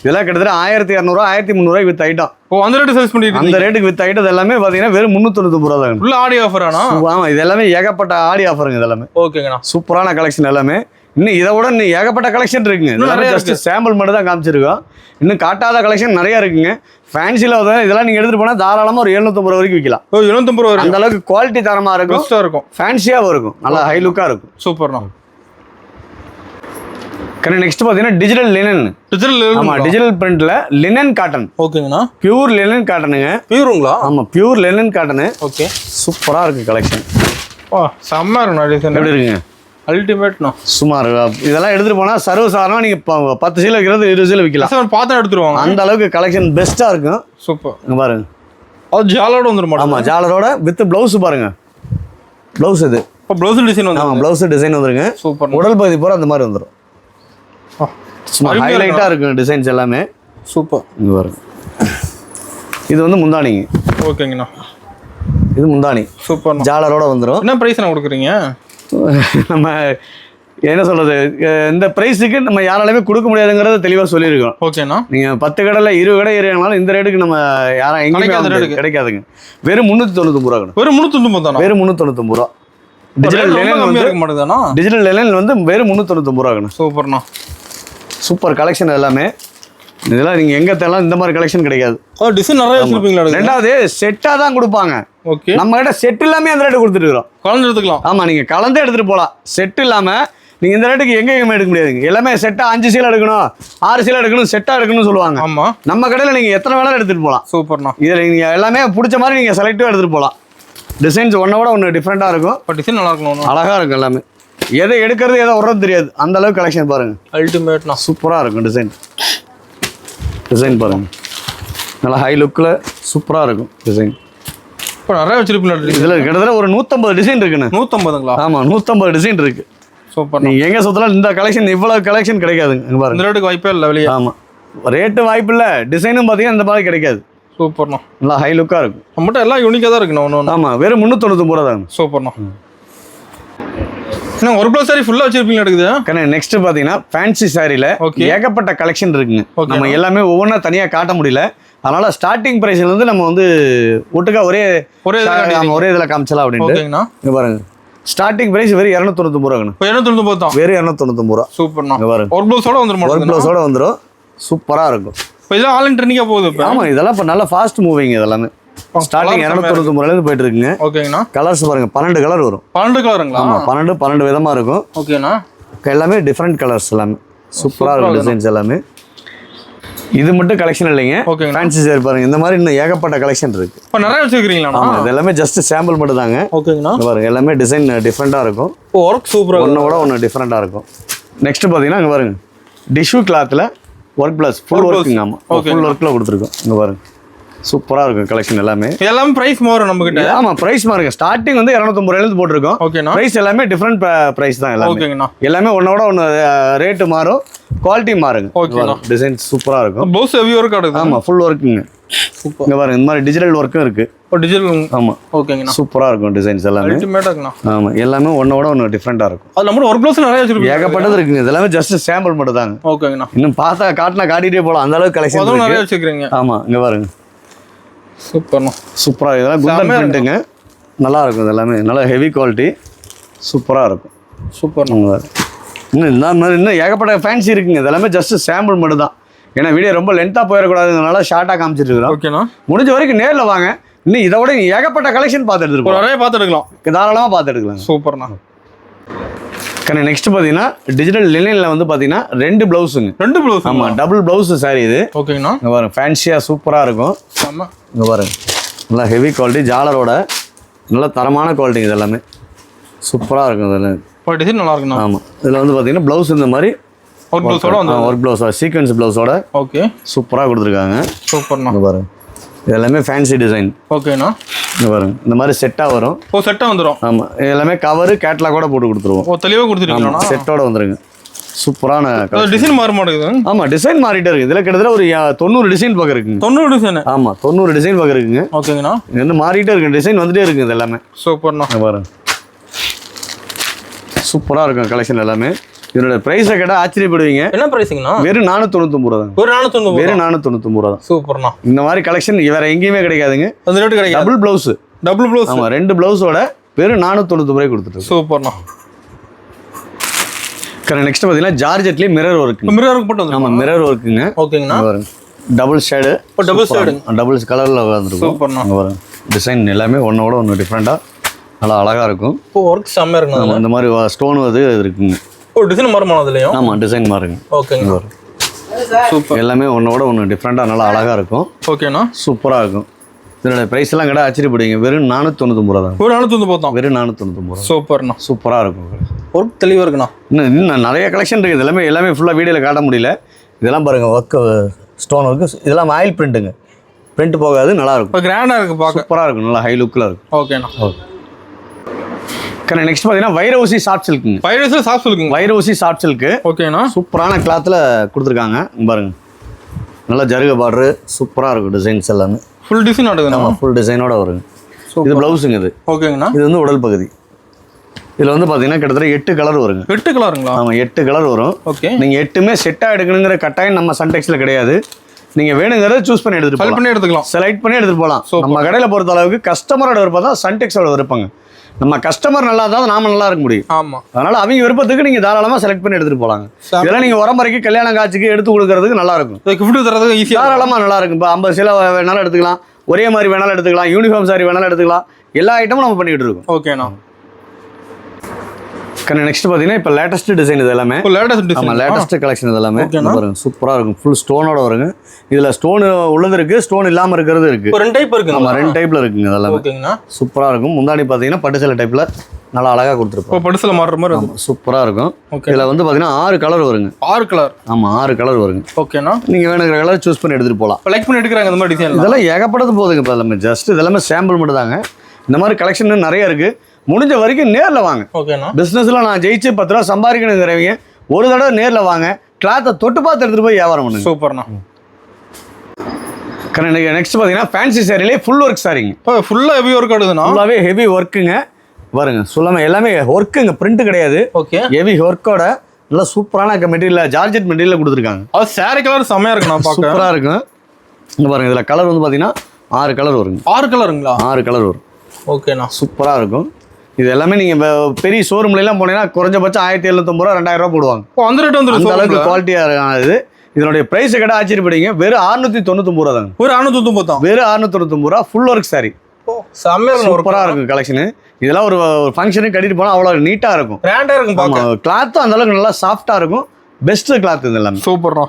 இதெல்லாம் கிட்டத்தட்ட 1200 1300 வித் ஐட்டம். ஓ, அந்த ரேட்டு சேல்ஸ் பண்ணிட்டு அந்த ரேட்டுக்கு வித் ஐட்டம் எல்லாமே பார்த்தீங்கன்னா வெறும் 399 ரூபா தான். ஃபுல்லாக ஆடி ஆஃபர் ஆனா? ஆமாம், இது எல்லாமே ஏகப்பட்ட ஆடி ஆஃபருங்க. இது எல்லாமே ஓகேங்கண்ணா. சூப்பரான கலெக்ஷன் எல்லாமே. இன்னும் இதை விட இன்னும் ஏகப்பட்ட கலெக்ஷன் இருக்குங்க. நிறைய ஜஸ்ட் சாம்பிள் மட்டும் தான் காமிச்சிருக்கோம். இன்னும் காட்டாத கலெக்ஷன் நிறைய இருக்குங்க. ஃபேன்சியில் இதெல்லாம் நீங்கள் எடுத்துகிட்டு போனால் தாராளமாக ஒரு 750 வரைக்கும் விற்கலாம். 750 ரூபா அந்த அளவுக்கு குவாலிட்டி தரமாக இருக்கும், ஃபேன்சியாகவும் இருக்கும், நல்லா ஹை லுக்காக இருக்கும். சூப்பர்ண்ணா. நெக்ஸ்ட் பார்த்தீங்கன்னா டிஜிட்டல் லினன். ஆமாம், டிஜிட்டல் பிரிண்ட்ல லினன் காட்டன். ஓகேங்கண்ணா. பியூர் லினன் காட்டனுங்க. பியூருங்களா? ஆமாம், பியூர் லினன் காட்டனு. ஓகே, சூப்பராக இருக்குது கலெக்ஷன். செம்ம இருக்குண்ணா டிசைன். எப்படி இருக்குங்க? அல்டிமேட்ண்ணா. சுமார் இதெல்லாம் எடுத்துகிட்டு போனால் சர்வசாதாரணமாக நீங்கள் 10 சீல வைக்கிறது 20 சீல விற்கலாம். பார்த்தா எடுத்துருவாங்க. அந்த அளவுக்கு கலெக்ஷன் பெஸ்ட்டாக இருக்கும். சூப்பர். இங்கே பாருங்க, அது ஜாலரோட வந்துடும். ஆமாம், ஜாலரோட வித் ப்ளவுஸ் பாருங்க. ப்ளவுஸ் இது இப்போ ப்ளவுஸ் டிசைன் வந்து. ஆமாம், ப்ளவுஸ் டிசைன் வந்துருங்க. சூப்பர். உடல் பகுதி போகிற அந்த மாதிரி வந்துடும். சும்மா ஹைலைட்டாக இருக்கும் டிசைன்ஸ் எல்லாமே. சூப்பர். இங்கே பாருங்க, இது வந்து முந்தானிங்க. ஓகேங்கண்ணா, இது முந்தானி. சூப்பர். ஜாலரோட வந்துடும். என்ன ப்ரைஸ் நான் கொடுக்குறீங்க? நம்ம என்ன சொல்கிறது, இந்த ப்ரைஸுக்கு நம்ம யாராலுமே கொடுக்க முடியாதுங்கிறத தெளிவாக சொல்லியிருக்கோம். ஓகேண்ணா. நீங்கள் 10 கடையில் 20 கடை ஏறினாலும் இந்த ரேட்டுக்கு நம்ம யாரும் எங்கேயுமே கிடைக்காதுங்க. வெறும் 399 ரூபா. வெறும் 399 தான். வெறும் 399 ரூபா. டிஜிட்டல் லைன் வந்து டிஜிட்டல் லைன் வந்து வெறும் 399 ரூபாங்கண்ணா. சூப்பர்ண்ணா. சூப்பர் கலெக்ஷன் எல்லாமே. இதெல்லாம் நீங்கள் எங்கே தேடலாம் இந்த மாதிரி கலெக்ஷன் கிடைக்காது. டிசைன் நிறைய வச்சிருப்பீங்களா? ரெண்டாவது செட்டாக தான் கொடுப்பாங்க. ஓகே, நம்ம கிட்ட செட் இல்லாமல் அந்த ரேட்டு கொடுத்துட்டு இருக்கிறோம். கலந்து எடுத்துக்கலாம். ஆமாம், நீங்கள் கலந்து எடுத்துகிட்டு போகலாம். செட் இல்லாமல் நீங்கள் இந்த ரேட்டுக்கு எங்கேயுமே எடுக்க முடியாதுங்க. எல்லாமே செட்டாக 5 சீலை எடுக்கணும், 6 சீலை எடுக்கணும், செட்டாக எடுக்கணும்னு சொல்லுவாங்க. ஆமாம், நம்ம கடையில் நீங்கள் எத்தனை வேலை எடுத்துகிட்டு போகலாம். சூப்பர்ண்ணா. இதில் நீங்கள் எல்லாமே பிடிச்ச மாதிரி நீங்கள் செலக்டிவாக எடுத்துகிட்டு போகலாம். டிசைன்ஸ் ஒன்றோட ஒன்று டிஃப்ரெண்ட்டாக இருக்கும். இப்போ டிசைன் நல்லா இருக்கணும், அழகாக இருக்கும். எல்லாமே எதை எடுக்கிறது எதை விடுறது தெரியாது, அந்த அளவுக்கு கலெக்ஷன் பாருங்கள். அல்டிமேட்ண்ணா. சூப்பராக இருக்கும் டிசைன் பாருங்கள். நல்லா ஹை லுக்கில் சூப்பராக இருக்கும் டிசைன். இப்போ நிறைய வச்சிருப்பீங்க. இதில் கிட்டத்தட்ட ஒரு 150 டிசைன் இருக்குண்ணே. 150ங்களா? ஆமாம், 150 டிசைன் இருக்குது. சூப்பர். நீங்கள் எங்கே சுற்றலாம் இந்த கலெக்ஷன் இவ்வளோ கலெக்ஷன் கிடைக்காதுங்க. பாருங்க, இந்த ரேட்டுக்கு வாய்ப்பே இல்லை வெளியே. ஆமாம், ரேட்டு வாய்ப்பு இல்லை, டிசைனும் பார்த்தீங்கன்னா இந்த மாதிரி கிடைக்காது. சூப்பர்ண்ணா. நல்லா ஹை லுக்காக இருக்கும். நம்மகிட்ட எல்லாம் யூனிக்காக தான் இருக்குண்ணா. ஒன்று. ஆமாம், வெறும் 399 ரூபா தாங்க. சூப்பர்ண்ணா. என்ன ஒரு ப்ளவுஸ் சாரி ஃபுல்லாக வச்சிருப்பீங்களா? எடுக்குது. நெக்ஸ்ட் பார்த்தீங்கன்னா ஃபேன்சி சாரியில் ஏகப்பட்ட கலெக்ஷன் இருக்குங்க. நம்ம எல்லாமே ஒவ்வொன்றா தனியாக காட்ட முடியல. அதனால ஸ்டார்டிங் பிரைஸ்ல இருந்து நம்ம வந்து ஒட்டுக்கா ஒரே இதில் காமிச்சலாம் அப்படின்ட்டு. இங்கே பாருங்க, ஸ்டார்டிங் பிரைஸ் வெறும் 299 ரூபாங்க. 299 தான். வெறும் 299 ரூபா. சூப்பர்ண்ணா. இங்கே பாருங்க, ஒரு ப்ளவுஸோட வந்துடும். ஒரு ப்ளவுஸோட வந்துடும். சூப்பராக இருக்கும். இப்போ இதெல்லாம் ஆன்லைன் ட்ரெண்டிங்காக போகுது இப்போ. ஆமாம், இதெல்லாம் இப்போ நல்லா ஃபாஸ்ட் மூவிங். இதெல்லாமே ஸ்டார்டிங் 299 ரூபாயிலேருந்து போயிட்டு இருக்குங்க. ஓகேங்கண்ணா. கலர்ஸ் பாருங்க, 12 கலர் வரும். 12 கலருங்களா? ஆமாம், 12 விதமாக இருக்கும். ஓகேண்ணா. எல்லாமே டிஃப்ரெண்ட் கலர்ஸ் எல்லாமே சூப்பராக இருக்கும். டிசைன்ஸ் எல்லாமே. இது மட்டும் கலெக்ஷன் இல்லைங்க. ஃபேன்சி சாரி பாருங்க, இந்த மாதிரி இன்னும் ஏகப்பட்ட கலெக்ஷன் இருக்கு. இப்போ நிறைய வச்சிருக்கீங்களா? ஆமாம், இது எல்லாமே ஜஸ்ட் சாம்பிள் மட்டும் தாங்க. ஓகேங்கண்ணா. பாருங்க, எல்லாமே டிசைன் டிஃப்ரெண்ட்டாக இருக்கும். ஒர்க் சூப்பராக ஒன்றோட ஒன்று டிஃப்ரெண்ட்டாக இருக்கும். நெக்ஸ்ட் பார்த்தீங்கன்னா இங்கே பாருங்க, டிஷ்யூ கிளாத்தில் ஒர்க் ப்ளஸ் ஃபுல் ஒர்க்குங்க. ஆமாம், ஃபுல் ஒர்க்கில் கொடுத்துருக்கோம். இங்கே பாருங்க, சூப்பராக இருக்கும் கலெக்ஷன் எல்லாமே. எல்லாமே ப்ரைஸ் மாறும் நம்ம கிட்ட. ஆமாம், ப்ரைஸ் மாறுங்க. ஸ்டார்டிங் வந்து 250 ரூபாயிலேருந்து போட்டிருக்கோம். ஓகேண்ணா. ப்ரைஸ் எல்லாமே டிஃப்ரெண்ட் ப்ரைஸ் தான் எல்லாமே. ஓகேங்கண்ணா. எல்லாமே ஒன்னோட ஒன்று ரேட்டு மாறும், குவாலிட்டி மாறுங்க. ஓகேண்ணா. டிசைன் சூப்பராக இருக்கும். ப்ளவுஸ் ஹெவி ஒர்க் ஆகுது. ஆமாம், ஃபுல் ஒர்க்குங்க. சூப்பர். இங்கே பாருங்க, இந்த மாதிரி டிஜிட்டல் ஒர்க்கும் இருக்கு. டிஜிட்டல். ஆமாம். ஓகேங்கண்ணா. சூப்பராக இருக்கும் டிசைன்ஸ் எல்லாமே. அல்டிமேட்டா இருக்குண்ணா. ஆமாம், எல்லாமே ஒன்னோட ஒன்று டிஃப்ரெண்ட்டாக இருக்கும். அது நம்ம ஒரு ப்ளவுஸ் நிறைய வச்சிருக்கோம். ஏகப்பட்டது இருக்குங்க. இதெல்லாமே ஜஸ்ட் சாம்பிள் மட்டும் தாங்க. ஓகேங்கண்ணா. இன்னும் பார்த்தா காட்டிகிட்டே போகலாம், அந்த அளவுக்கு கலெக்ஷன் நிறைய வச்சிருக்கீங்க. ஆமாம், இங்கே பாருங்க, சூப்பர்ண்ணா. சூப்பராக. இதெல்லாம் குந்தன் பிரிண்ட்டுங்க. நல்லா இருக்கும். இதெல்லாமே நல்லா ஹெவி குவாலிட்டி, சூப்பராக இருக்கும். சூப்பர்ண்ணா. இன்னும் இந்த மாதிரி இன்னும் ஏகப்பட்ட ஃபேன்சி இருக்குங்க. இதெல்லாமே ஜஸ்ட் சாம்பிள் மட்டும் தான். ஏன்னா வீடியோ ரொம்ப லென்த்தாக போயிடக்கூடாதுனால ஷார்ட்டாக காமிச்சிட்டு இருக்கிறோம். ஓகேண்ணா. முடிஞ்ச வரைக்கும் நேரில் வாங்க. இன்னும் இதை விட ஏகப்பட்ட கலெக்ஷன் பார்த்து எடுத்துருக்கோம். நிறைய பார்த்து எடுக்கலாம், தாராளமாக பார்த்து எடுக்கலாம். சூப்பர்ண்ணா. நெக்ஸ்ட் பார்த்தீங்கன்னா டிஜிட்டல் லினனில் வந்து பார்த்தீங்கன்னா 2 ப்ளவுஸுங்க. 2 ப்ளவுஸ். ஆமாம், டபுள் ப்ளவுஸ் சாரி இது. ஓகேங்கண்ணா. இங்கே பாருங்க, ஃபேன்சியாக சூப்பராக இருக்கும். ஆமாம், இங்கே பாருங்க, நல்லா ஹெவி குவாலிட்டி, ஜாலரோட நல்ல தரமான குவாலிட்டி. இது எல்லாமே சூப்பராக இருக்கும். இதில் டிசைன் நல்லா இருக்குண்ணா. ஆமாம், இதில் வந்து பார்த்தீங்கன்னா ப்ளவுஸ் இந்த மாதிரி ஒர்க் ப்ளவுஸோட சீக்வன்ஸ் ப்ளவுஸோட ஓகே சூப்பராக கொடுத்துருக்காங்க. சூப்பர்ண்ணா. இங்கே பாருங்க, இது எல்லாமே ஃபேன்சி டிசைன். ஓகேண்ணா. இங்கே பாருங்க, இந்த மாதிரி செட்டாக வரும். செட்டாக வந்துடும். ஆமாம், எல்லாமே கவரு கேட்லாகோட போட்டு கொடுத்துருவோம். தெளிவாக கொடுத்துருக்கீங்களா? செட்டோட வந்துருங்க. சூப்பரான டிசைன் மாற மாட்டேங்குது. ஆமாம், டிசைன் மாறிட்டே இருக்குது. இதில் கிட்டத்தட்ட ஒரு 90 டிசைன் பக்கம் இருக்குங்க. 90 டிசைன். ஆமாம், 90 டிசைன் பக்கம் இருக்குங்க. ஓகேங்கண்ணா. இது வந்து மாறிட்டே இருக்கு, டிசைன் வந்துட்டே இருக்குது. இது எல்லாமே சூப்பர்ண்ணா. பாருங்க, சூப்பராக இருக்கும் கலெக்ஷன் எல்லாமே. இதோட பிரைஸை கேட்டால் ஆச்சரியப்படுவீங்க. என்ன பிரைஸுங்கண்ணா? வெறும் 499 ரூபா தான். வெறும் 499 ரூபா தான். சூப்பர்ண்ணா. இந்த மாதிரி கலெக்ஷன் வேற எங்கேயுமே கிடைக்காதுங்க. அந்த ரேட்டு கிடைக்கும். Double blouse. Double blouse. ஆமாம், 2 ப்ளவுஸோட வெறும் 499 ரூபாய் கொடுத்துட்டு. சூப்பர்ண்ணா. நெக்ஸ்ட் பார்த்தீங்கன்னா ஜார்ஜெட்லேயே மிரர் ஒர்க்கு. மிரர் ஒர்க் போட்டு ஆமாம் மிரர் ஒர்க்குங்க. ஓகேங்கண்ணா. Double shade. Double shade. Double கலரில் வந்துருக்கும். சூப்பர்ண்ணா. வரும் டிசைன் எல்லாமே ஒன்னோட ஒன்று டிஃப்ரெண்ட்டாக நல்லா அழகாக இருக்கும். இப்போ ஒர்க் செம்மையாக இருக்குண்ணா. இந்த மாதிரி ஸ்டோன் இருக்குங்க. டிசைன் மாறுமா அதுலையும்? ஆமாம் டிசைன் மாறுங்க. ஓகேங்க. சூப்பர். எல்லாமே ஒன்னோட ஒன்று டிஃப்ரெண்ட்டாக நல்லா அழகாக இருக்கும். ஓகேண்ணா. சூப்பராக இருக்கும். இதோட ப்ரைஸ் எல்லாம் கடை ஆச்சரியப்படுவீங்க. வெறும் 499 தான். ஒரு 499 தான். வெறும் 499. சூப்பர்ண்ணா. சூப்பராக இருக்கும். ஒர்க் தெளிவாக இருக்குண்ணா. இன்னும் நிறைய கலெக்ஷன் இருக்குது. எல்லாமே ஃபுல்லாக வீடியோவில் காட்ட முடியல. இதெல்லாம் பாருங்கள் ஒர்க்கு ஸ்டோன் ஒர்க்கு. இதெல்லாம் ஆயில் பிரிண்ட்டுங்க. பிரிண்ட் போகாது, நல்லா இருக்கும். இப்போ கிராண்டாக இருக்குது, பார்க்க சூப்பராக இருக்கும். நல்லா ஹை லுக்கில் இருக்கும். ஓகேண்ணா. ஓகே. நெக்ஸ்ட் பார்த்தீங்கன்னா வைரவுசி சாஃப்ட் சில்க்குங்க. வைரவுசி சாஃப்ட் சில்க்குங்க. வைரவுசி சாஃப்ட் சில்க்கு. ஓகேண்ணா. சூப்பரான கிளாத்தில் கொடுத்துருக்காங்க பாருங்க. நல்லா ஜருக பார்டரு சூப்பராக இருக்கும். டிசைன்ஸ் எல்லாமே ஃபுல் டிசைன் ஆடுதுண்ணா. ஃபுல் டிசைனோட வருங்க. இது ப்ளவுஸுங்க. இது ஓகேங்கண்ணா. இது வந்து உடல் பகுதி. இதில் வந்து பார்த்தீங்கன்னா கிட்டத்தட்ட 8 கலர் வருங்க. 8 கலருங்களா? ஆமாம் 8 கலர் வரும். ஓகே. நீங்கள் 8மே செட்டாக எடுக்கணுங்கிற கட்டாயம் நம்ம சன்டெக்ஸில் கிடையாது. நீங்கள் வேணுங்கிறத சூஸ் பண்ணி எடுத்துக்கலாம். செலக்ட் பண்ணி எடுத்துகிட்டு போகலாம். நம்ம கடையில் பொறுத்த அளவுக்கு கஸ்டமரோட விருப்பம் தான் சன்டெக்ஸோட விருப்பங்க. நம்ம கஸ்டமர் நல்லா இருந்தால் நாம நல்லா இருக்க முடியும். ஆமாம். அதனால் அவங்க விருப்பத்துக்கு நீங்கள் தாராளமாக செலக்ட் பண்ணி எடுத்துகிட்டு போகலாங்க. இதெல்லாம் நீங்கள் உரம்பரைக்கு கல்யாண காட்சிக்கு எடுத்து கொடுக்கறதுக்கு நல்லா இருக்கும். கிஃப்ட் தரதுக்கு ஈஸியாக தாராளமாக நல்லா இருக்கும். இப்போ 50 சேலை வேணாலும் எடுத்துக்கலாம், ஒரே மாதிரி வேணாலும் எடுத்துக்கலாம், யூனிஃபார்ம் சாரி வேணாலும் எடுத்துக்கலாம். எல்லா ஐட்டமும் நம்ம பண்ணிக்கிட்டு இருக்கோம். ஓகேண்ணா. நெக்ஸ்ட் பார்த்தீங்கன்னா இப்போ லேட்டஸ்ட் டிசைன் இது எல்லாமே. லேட்டஸ்ட் கலெக்ஷன் இது எல்லாமே பாருங்க. சூப்பராக இருக்கும். ஃபுல் ஸ்டோனோட வருங்க. இதில் ஸ்டோன் உள்ளது இருக்கு, ஸ்டோன் இல்லாமல் இருக்கிறது இருக்கு. 2 டைப் இருக்கு. ஆமாம் 2 டைப்ல இருக்குங்க. இதெல்லாம் ஓகேங்கண்ணா. சூப்பராக இருக்கும். முன்னாடி பார்த்தீங்கன்னா பட்டு சேலை டைப்ல நல்லா அழகாக கொடுத்துருப்போம். பட்டு சேலை மாறுற மாதிரி இருக்கும். சூப்பராக இருக்கும். இதில் வந்து பார்த்தீங்கன்னா 6 கலர் வருங்க. 6 கலர். ஆமாம் 6 கலர் வருங்க. ஓகேண்ணா. நீங்கள் வேணுங்கிற கலர் சூஸ் பண்ணி எடுத்துகிட்டு போகலாம். லைக் பண்ணி எடுக்கிறாங்க இந்த மாதிரி டிசைன். இதெல்லாம் ஏகப்பட்டது போகுதுங்க. இப்போ எல்லாமே ஜஸ்ட் இதெல்லாமே சாம்பிள் மட்டும் தாங்க. இந்த மாதிரி கலெக்ஷன் நிறைய இருக்கு. முடிஞ்ச வரைக்கும் நேரில் வாங்க. ஓகேண்ணா. பிஸ்னஸில் நான் ஜெயிச்சு 10 ரூபா சம்பாதிக்கணுங்கிறவங்க ஒரு தடவை நேரில் வாங்க. கிளாத்தை தொட்டு பார்த்து எடுத்துகிட்டு போய் வியாபாரம் பண்ணுங்க. சூப்பர்ண்ணா. நெக்ஸ்ட் பார்த்தீங்கன்னா ஃபேன்சி சாரிலே ஃபுல் ஒர்க் சாரிங்க. இப்போ ஃபுல்லாக ஹெவி ஒர்க் ஆடுதுண்ணா. ஃபுல்லாகவே ஹெவி ஒர்க்குங்க. பாருங்க சொல்லாமல் எல்லாமே ஒர்க்குங்க. பிரிண்ட் கிடையாது. ஓகே. ஹெவி ஒர்க்கோட நல்லா சூப்பரான மெட்டீரியல் ஜார்ஜெட் மெட்டீரியல் கொடுத்துருக்காங்க. அது சாரி கலர் செம்மையாக இருக்குண்ணா. சூப்பராக இருக்கும். இங்கே பாருங்க. இதில் கலர் வந்து பார்த்தீங்கன்னா 6 கலர் வருங்க. 6 கலருங்களா? 6 கலர் வரும். ஓகேண்ணா. சூப்பராக இருக்கும். இது எல்லாமே நீங்கள் பெரிய ஷோரூம்லாம் போனீங்கன்னா குறைஞ்சபட்சம் 1750 ரூபா 2000 ரூபா போடுவாங்க. அந்த ரேட் வந்து அந்த அளவுக்கு குவாலிட்டியாக இது. இதனுடைய பிரைஸ் கடை ஆச்சரியப்படுங்க. வெறும் 699 ரூபா தாங்க. ஒரு 699 தான். வெறும் 699 ரூபா ஃபுல் ஒர்க் சாரி. சூப்பராக இருக்கும் கலெக்ஷனு. இதெல்லாம் ஒரு ஃபங்க்ஷனுக்கு கட்டிட்டு போனால் அவ்வளோ நீட்டாக இருக்கும். கிராண்டாக இருக்கும். கிளாத்தும் அந்த அளவுக்கு நல்லா சாஃப்டாக இருக்கும். பெஸ்ட்டு கிளாத் இது எல்லாமே. சூப்பர்ண்ணா.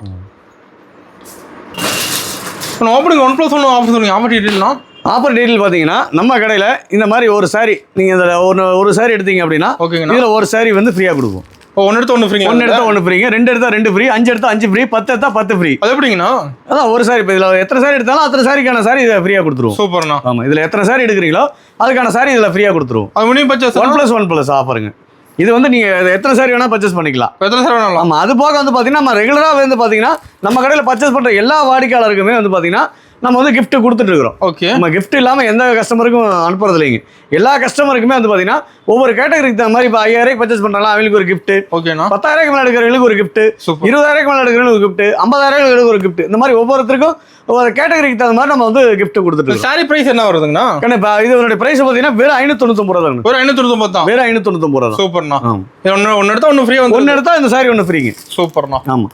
ஓப்பனிங் 1+1 ஆஃபர் சொல்லுங்க. ஆஃபர் டீட்டெயில்னா ஆஃபர் டீட்டெயில் பார்த்தீங்கன்னா நம்ம கடையில் இந்த மாதிரி ஒரு சாரி நீங்கள் இதில் ஒரு சாரி எடுத்தீங்க அப்படின்னா இதில் ஒரு சாரி வந்து ஃப்ரீயாக கொடுப்போம். 1 எடுத்தா 1 ஃப்ரீ. 1 எடுத்தா 1 ஃப்ரீங்க. 2 எடுத்தா 2 ஃப்ரீ. 5 எடுத்தா 5 ஃப்ரீ. 10 எடுத்தா 10 ஃப்ரீ. அது எப்படிங்கண்ணா? அதான் ஒரு சாரி. இப்போ இதில் எத்தனை சாரி எடுத்தாலும் அத்தனை சாரிக்கான சாரி இதை ஃப்ரீயாக கொடுத்துருவோம். சூப்பர்ண்ணா. ஆமாம் இதில் எத்தனை சாரி எடுக்கிறீங்களோ அதுக்கான சாரி இதில் ஃப்ரீயாக கொடுத்துருவோம். அது மினிமம் பர்ச்சேஸ் 1+1+ ஆஃபருங்க. இது வந்து நீங்கள் எத்தனை சாரி வேணால் பர்ச்சேஸ் பண்ணிக்கலாம். எத்தனை சாரி வேணாலும். ஆமாம் அது போக வந்து பார்த்தீங்கன்னா நம்ம ரெகுலராக வந்து பார்த்தீங்கன்னா நம்ம கடையில் பர்ச்சேஸ் பண்ணுற எல்லா வாடிக்கையாளருக்குமே வந்து பார்த்தீங்கன்னா நம்ம வந்து கிஃப்ட் கொடுத்துட்டு இருக்கிறோம். ஓகே. நம்ம கிஃப்ட் இல்லாமல் எந்த கஸ்டமருக்கும் அனுப்புறது இல்லைங்க. எல்லா கஸ்டமருக்குமே வந்து பார்த்தீங்கன்னா ஒவ்வொரு கேட்டகரிக்கு தகுந்த மாதிரி இப்போ 5000 பர்ச்சேஸ் பண்ணுறாங்க அவங்களுக்கு ஒரு கிஃப்ட். ஓகேண்ணா. 10000 மேலே எடுக்கிறவங்களுக்கு ஒரு கிஃப்ட். 20000 மேலே எடுக்கிறவங்களுக்கு ஒரு கிஃப்ட். 50000 ஒரு கிஃப்ட். இந்த மாதிரி ஒவ்வொருத்தருக்கும் ஒவ்வொரு கேட்டகரிக்கு தகுந்த மாதிரி நம்ம வந்து கிஃப்ட் கொடுத்துட்டு. சாரி பிரைஸ் என்ன வருதுங்கண்ணா? கண்டிப்பா இதோட பிரைஸ் பார்த்தீங்கன்னா வெறும் 599 ரூபா தான். ஒரு 599 தான். வெறும் 599 ரூபா தான். சூப்பர்ண்ணா. ஒன்று எடுத்தா 1 ஃப்ரீ. 1 எடுத்தா இந்த சாரி 1 ஃப்ரீங்க. சூப்பர்ண்ணா. ஆமாம்.